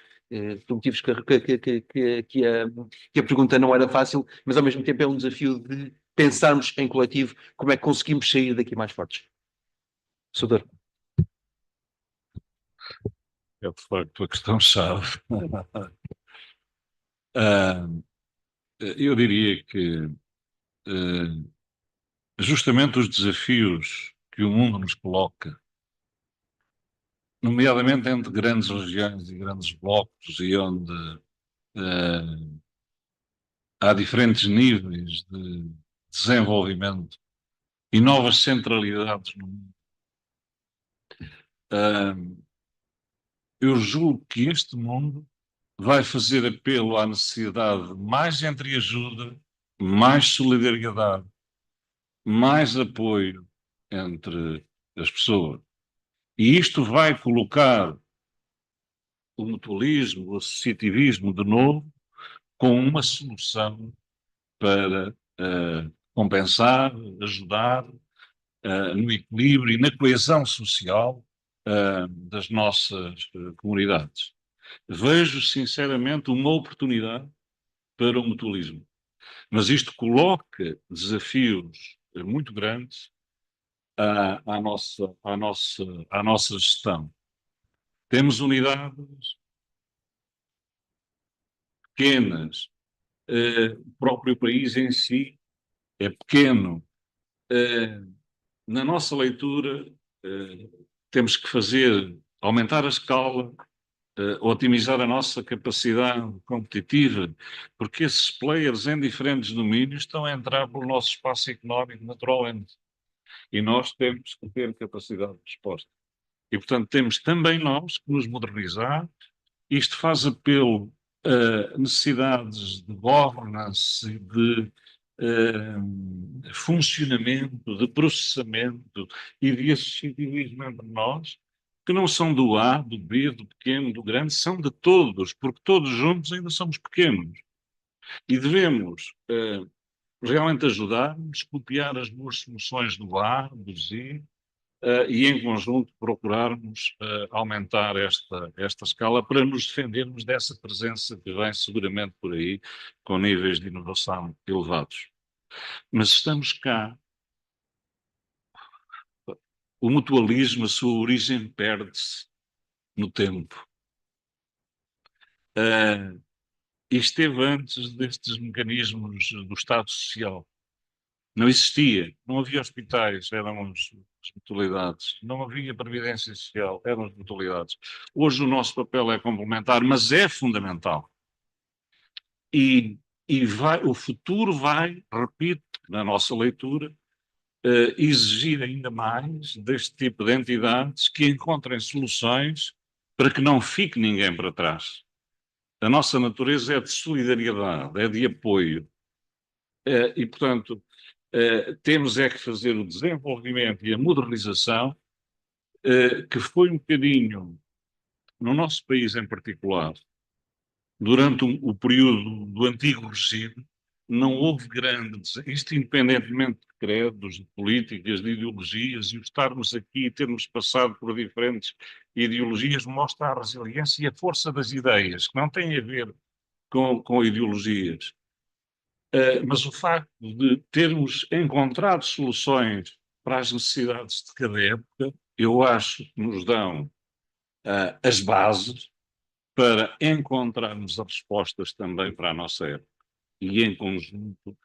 por motivos que a pergunta não era fácil, mas ao mesmo tempo é um desafio de pensarmos em coletivo como é que conseguimos sair daqui mais fortes. Sudor. É de facto a questão-chave. Ah, eu diria que justamente os desafios que o mundo nos coloca, nomeadamente entre grandes regiões e grandes blocos, e onde há diferentes níveis de desenvolvimento e novas centralidades no mundo. Eu julgo que este mundo vai fazer apelo à necessidade de mais entreajuda, mais solidariedade, mais apoio entre as pessoas. E isto vai colocar o mutualismo, o associativismo de novo, com uma solução para compensar, ajudar no equilíbrio e na coesão social das nossas comunidades. Vejo, sinceramente, uma oportunidade para o mutualismo. Mas isto coloca desafios muito grandes à nossa gestão. Temos unidades pequenas, o próprio país em si é pequeno. Na nossa leitura, temos que aumentar a escala, otimizar a nossa capacidade competitiva, porque esses players em diferentes domínios estão a entrar pelo nosso espaço económico naturalmente. E nós temos que ter capacidade de resposta. E, portanto, temos também nós que nos modernizar. Isto faz apelo a necessidades de governance, de funcionamento, de processamento e de associativismo entre nós, que não são do A, do B, do pequeno, do grande, são de todos, porque todos juntos ainda somos pequenos. E devemos realmente ajudar-nos, copiar as boas soluções do A, do Z, e em conjunto procurarmos aumentar esta escala para nos defendermos dessa presença que vem seguramente por aí com níveis de inovação elevados. Mas estamos cá, o mutualismo, a sua origem perde-se no tempo. E esteve antes destes mecanismos do Estado Social. Não existia, não havia hospitais, eram as mutualidades, não havia previdência social, eram as mutualidades. Hoje o nosso papel é complementar, mas é fundamental. E o futuro vai, repito, na nossa leitura, exigir ainda mais deste tipo de entidades que encontrem soluções para que não fique ninguém para trás. A nossa natureza é de solidariedade, é de apoio. E, portanto, temos é que fazer o desenvolvimento e a modernização, que foi um bocadinho, no nosso país em particular, durante o período do antigo regime, não houve isto independentemente de credos, de políticas, de ideologias, e o estarmos aqui e termos passado por diferentes ideologias mostra a resiliência e a força das ideias, que não tem a ver com ideologias. Mas o facto de termos encontrado soluções para as necessidades de cada época, eu acho que nos dão as bases para encontrarmos as respostas também para a nossa época. E em conjunto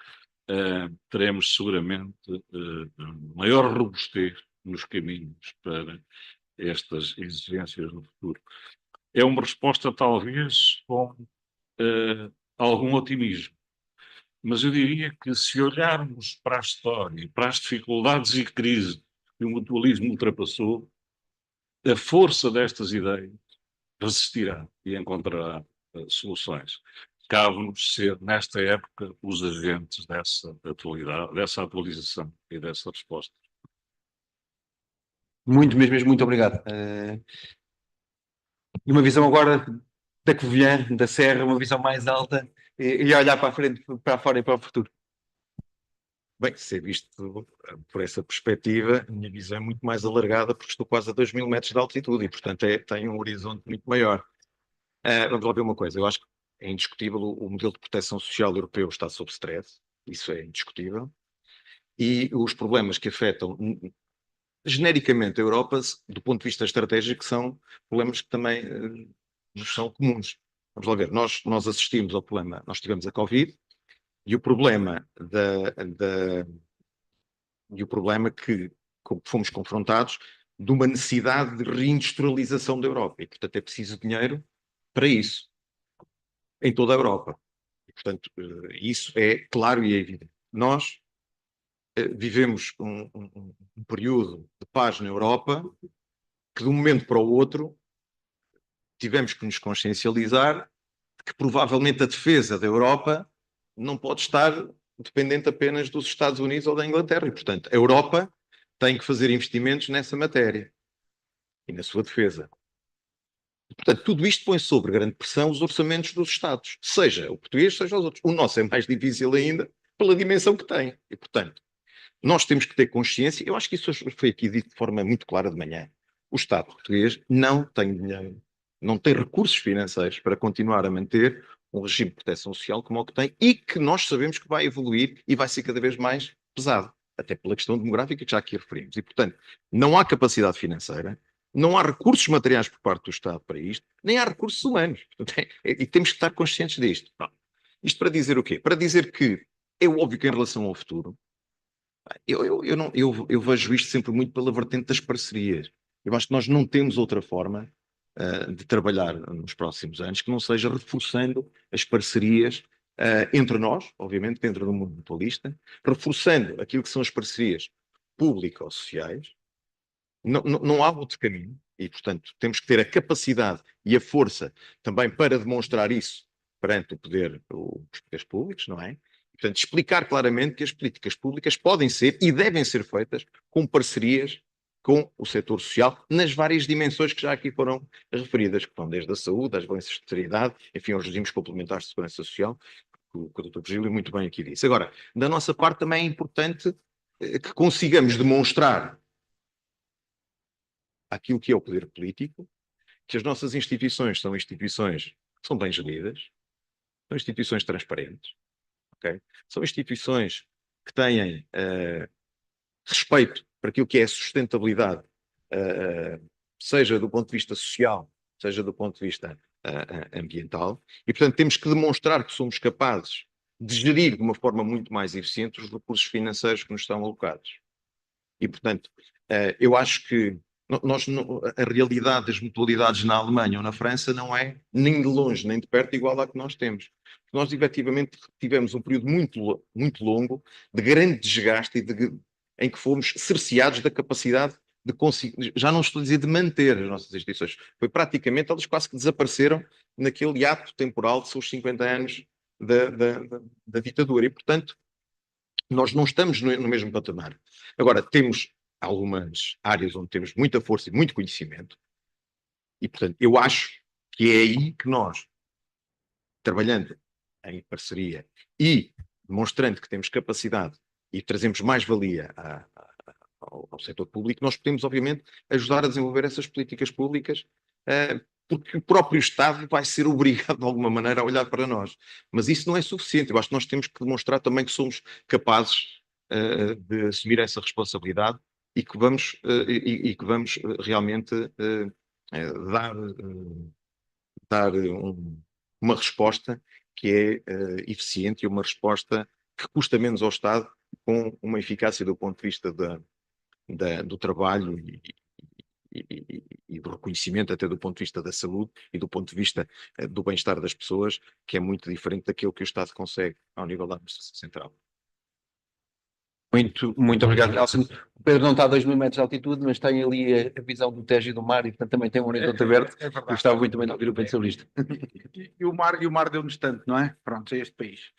teremos seguramente maior robustez nos caminhos para estas exigências no futuro. É uma resposta talvez com algum otimismo. Mas eu diria que se olharmos para a história, para as dificuldades e crises que o mutualismo ultrapassou, a força destas ideias resistirá e encontrará soluções. Cabe-nos ser, nesta época, os agentes dessa atualização e dessa resposta. Muito, mesmo, muito obrigado. E uma visão agora da Covilhã, da Serra, uma visão mais alta e olhar para a frente, para fora e para o futuro. Bem, ser visto por essa perspectiva, a minha visão é muito mais alargada porque estou quase a 2.000 metros de altitude e, portanto, tem um horizonte muito maior. Vamos lá ver uma coisa. Eu acho que é indiscutível o modelo de proteção social europeu está sob stress. Isso é indiscutível. E os problemas que afetam genericamente a Europa, do ponto de vista estratégico, são problemas que também nos são comuns. Vamos lá ver. Nós assistimos ao problema. Nós tivemos a Covid e o problema que fomos confrontados de uma necessidade de reindustrialização da Europa. E, portanto, é preciso dinheiro para isso, em toda a Europa. E, portanto, isso é claro e é evidente. Nós vivemos um período de paz na Europa que, de um momento para o outro, tivemos que nos consciencializar de que, provavelmente, a defesa da Europa não pode estar dependente apenas dos Estados Unidos ou da Inglaterra. E, portanto, a Europa tem que fazer investimentos nessa matéria e na sua defesa. Portanto, tudo isto põe sobre grande pressão os orçamentos dos Estados, seja o português, seja os outros. O nosso é mais difícil ainda pela dimensão que tem. E, portanto, nós temos que ter consciência, eu acho que isso foi aqui dito de forma muito clara de manhã. O Estado português não tem dinheiro, não tem recursos financeiros para continuar a manter um regime de proteção social como o que tem e que nós sabemos que vai evoluir e vai ser cada vez mais pesado, até pela questão demográfica que já aqui referimos. E, portanto, não há capacidade financeira, não há recursos materiais por parte do Estado para isto, nem há recursos humanos. Portanto, e temos que estar conscientes disto. Isto para dizer o quê? Para dizer que é óbvio que em relação ao futuro, eu vejo isto sempre muito pela vertente das parcerias. Eu acho que nós não temos outra forma de trabalhar nos próximos anos que não seja reforçando as parcerias entre nós, obviamente, dentro do mundo mutualista, reforçando aquilo que são as parcerias público-sociais. Não há outro caminho e, portanto, temos que ter a capacidade e a força também para demonstrar isso perante os poderes públicos, não é? Portanto, explicar claramente que as políticas públicas podem ser e devem ser feitas com parcerias com o setor social, nas várias dimensões que já aqui foram referidas, que vão desde a saúde, às valências de terceiridade, enfim, aos regimes complementares de segurança social, que o Dr. Virgílio muito bem aqui disse. Agora, da nossa parte também é importante que consigamos demonstrar aquilo que é o poder político, que as nossas instituições são instituições que são bem geridas, são instituições transparentes, okay? São instituições que têm respeito para aquilo que é a sustentabilidade, seja do ponto de vista social, seja do ponto de vista ambiental, e portanto temos que demonstrar que somos capazes de gerir de uma forma muito mais eficiente os recursos financeiros que nos estão alocados. E portanto, eu acho que a realidade das mutualidades na Alemanha ou na França não é nem de longe nem de perto igual à que nós temos. Nós efetivamente tivemos um período muito longo de grande desgaste em que fomos cerceados da capacidade de conseguir, já não estou a dizer de manter as nossas instituições, foi praticamente, elas quase que desapareceram naquele ato temporal de seus 50 anos da ditadura. E portanto, nós não estamos no mesmo patamar. Agora, temos algumas áreas onde temos muita força e muito conhecimento, e, portanto, eu acho que é aí que nós, trabalhando em parceria e demonstrando que temos capacidade e trazemos mais-valia ao setor público, nós podemos, obviamente, ajudar a desenvolver essas políticas públicas, porque o próprio Estado vai ser obrigado, de alguma maneira, a olhar para nós. Mas isso não é suficiente. Eu acho que nós temos que demonstrar também que somos capazes de assumir essa responsabilidade e que vamos realmente dar uma resposta que é eficiente e uma resposta que custa menos ao Estado, com uma eficácia do ponto de vista do trabalho e do reconhecimento, até do ponto de vista da saúde e do ponto de vista do bem-estar das pessoas, que é muito diferente daquilo que o Estado consegue ao nível da administração central. Muito obrigado, Nelson. O Pedro não está a 2.000 metros de altitude, mas tem ali a visão do Tejo e do mar e, portanto, também tem um horizonte aberto. É verdade. Gostava muito também de ouvir o Pedro sobre isto. E o mar deu-nos tanto, não é? Pronto, é este país.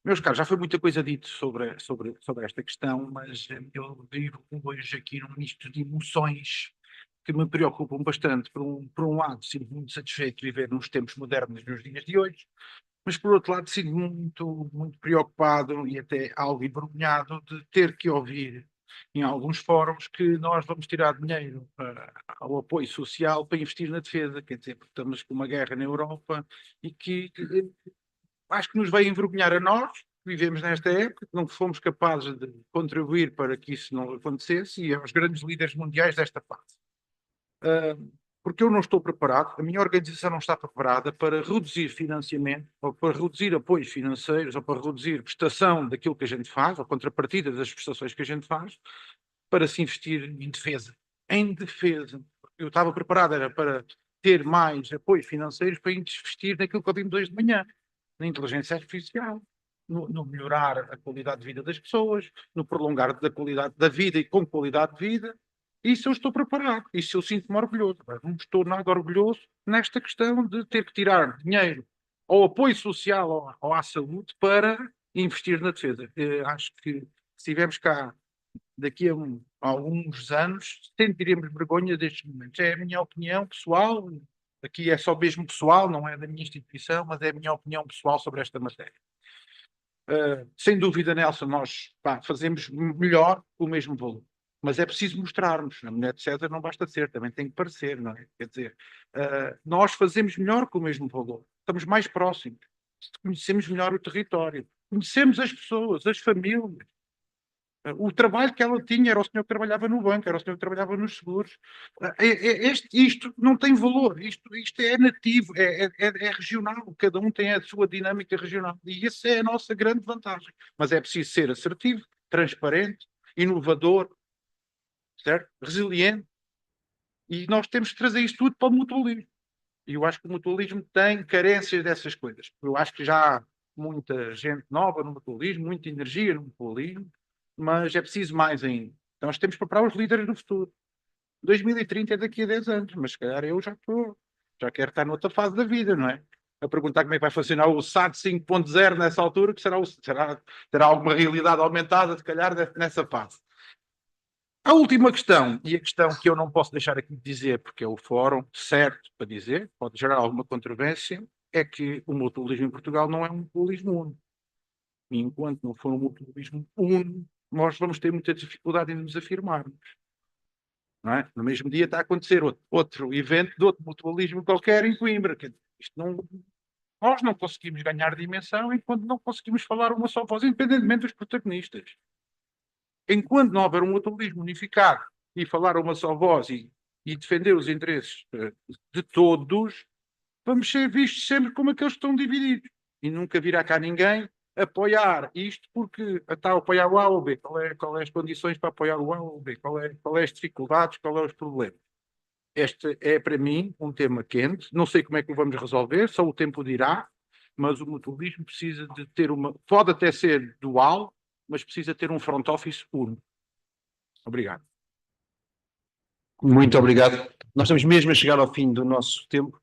Meus caros, já foi muita coisa dito sobre esta questão, mas eu vivo hoje aqui num misto de emoções que me preocupam bastante. Por um lado, sinto-me muito satisfeito de viver nos tempos modernos nos dias de hoje, mas por outro lado, sinto-me muito preocupado e até algo envergonhado de ter que ouvir em alguns fóruns que nós vamos tirar dinheiro ao apoio social para investir na defesa, quer dizer, porque estamos com uma guerra na Europa e que acho que nos vai envergonhar a nós, que vivemos nesta época, que não fomos capazes de contribuir para que isso não acontecesse, e aos grandes líderes mundiais desta fase. Porque eu não estou preparado, a minha organização não está preparada para reduzir financiamento, ou para reduzir apoios financeiros, ou para reduzir prestação daquilo que a gente faz, ou contrapartida das prestações que a gente faz, para se investir em defesa. Em defesa. Eu estava preparado, era para ter mais apoios financeiros para investir naquilo que eu vimos hoje de manhã, na inteligência artificial, no melhorar a qualidade de vida das pessoas, no prolongar da qualidade da vida e com qualidade de vida. Isso eu estou preparado, isso eu sinto-me orgulhoso. Mas não estou nada orgulhoso nesta questão de ter que tirar dinheiro ao apoio social ou à saúde para investir na defesa. Acho que se estivermos cá daqui a alguns anos, sentiremos vergonha destes momentos. É a minha opinião pessoal, aqui é só mesmo pessoal, não é da minha instituição, mas é a minha opinião pessoal sobre esta matéria. Sem dúvida, Nelson, nós fazemos melhor com o mesmo valor. Mas é preciso mostrarmos. A mulher de César não basta ser, também tem que parecer, não é? Quer dizer, nós fazemos melhor com o mesmo valor. Estamos mais próximos. Conhecemos melhor o território. Conhecemos as pessoas, as famílias. O trabalho que ela tinha era o senhor que trabalhava no banco, era o senhor que trabalhava nos seguros. Isto não tem valor, isto é nativo, é regional, cada um tem a sua dinâmica regional. E essa é a nossa grande vantagem. Mas é preciso ser assertivo, transparente, inovador, certo? Resiliente. E nós temos que trazer isto tudo para o mutualismo. E eu acho que o mutualismo tem carências dessas coisas. Eu acho que já há muita gente nova no mutualismo, muita energia no mutualismo, mas é preciso mais ainda. Então nós temos que preparar os líderes do futuro. 2030 é daqui a 10 anos, mas se calhar eu já quero estar noutra fase da vida, não é? A perguntar como é que vai funcionar o SAT 5.0 nessa altura, que terá alguma realidade aumentada, se calhar, nessa fase. A última questão, e a questão que eu não posso deixar aqui de dizer, porque é o fórum certo para dizer, pode gerar alguma controvérsia, é que o mutualismo em Portugal não é um mutualismo único. E enquanto não for um mutualismo único, nós vamos ter muita dificuldade em nos afirmarmos. Não é? No mesmo dia está a acontecer outro evento de outro mutualismo qualquer em Coimbra. Nós não conseguimos ganhar dimensão enquanto não conseguimos falar uma só voz, independentemente dos protagonistas. Enquanto não houver um mutualismo unificado e falar uma só voz e defender os interesses de todos, vamos ser vistos sempre como aqueles que estão divididos. E nunca virá cá ninguém apoiar isto porque está a apoiar o A ou B. Qual é as condições para apoiar o A ou B? Qual é as dificuldades? Qual é os problemas? Este é, para mim, um tema quente. Não sei como é que o vamos resolver, só o tempo dirá, mas o mutualismo precisa de ter pode até ser dual, mas precisa ter um front office único. Obrigado. Muito obrigado. Nós estamos mesmo a chegar ao fim do nosso tempo.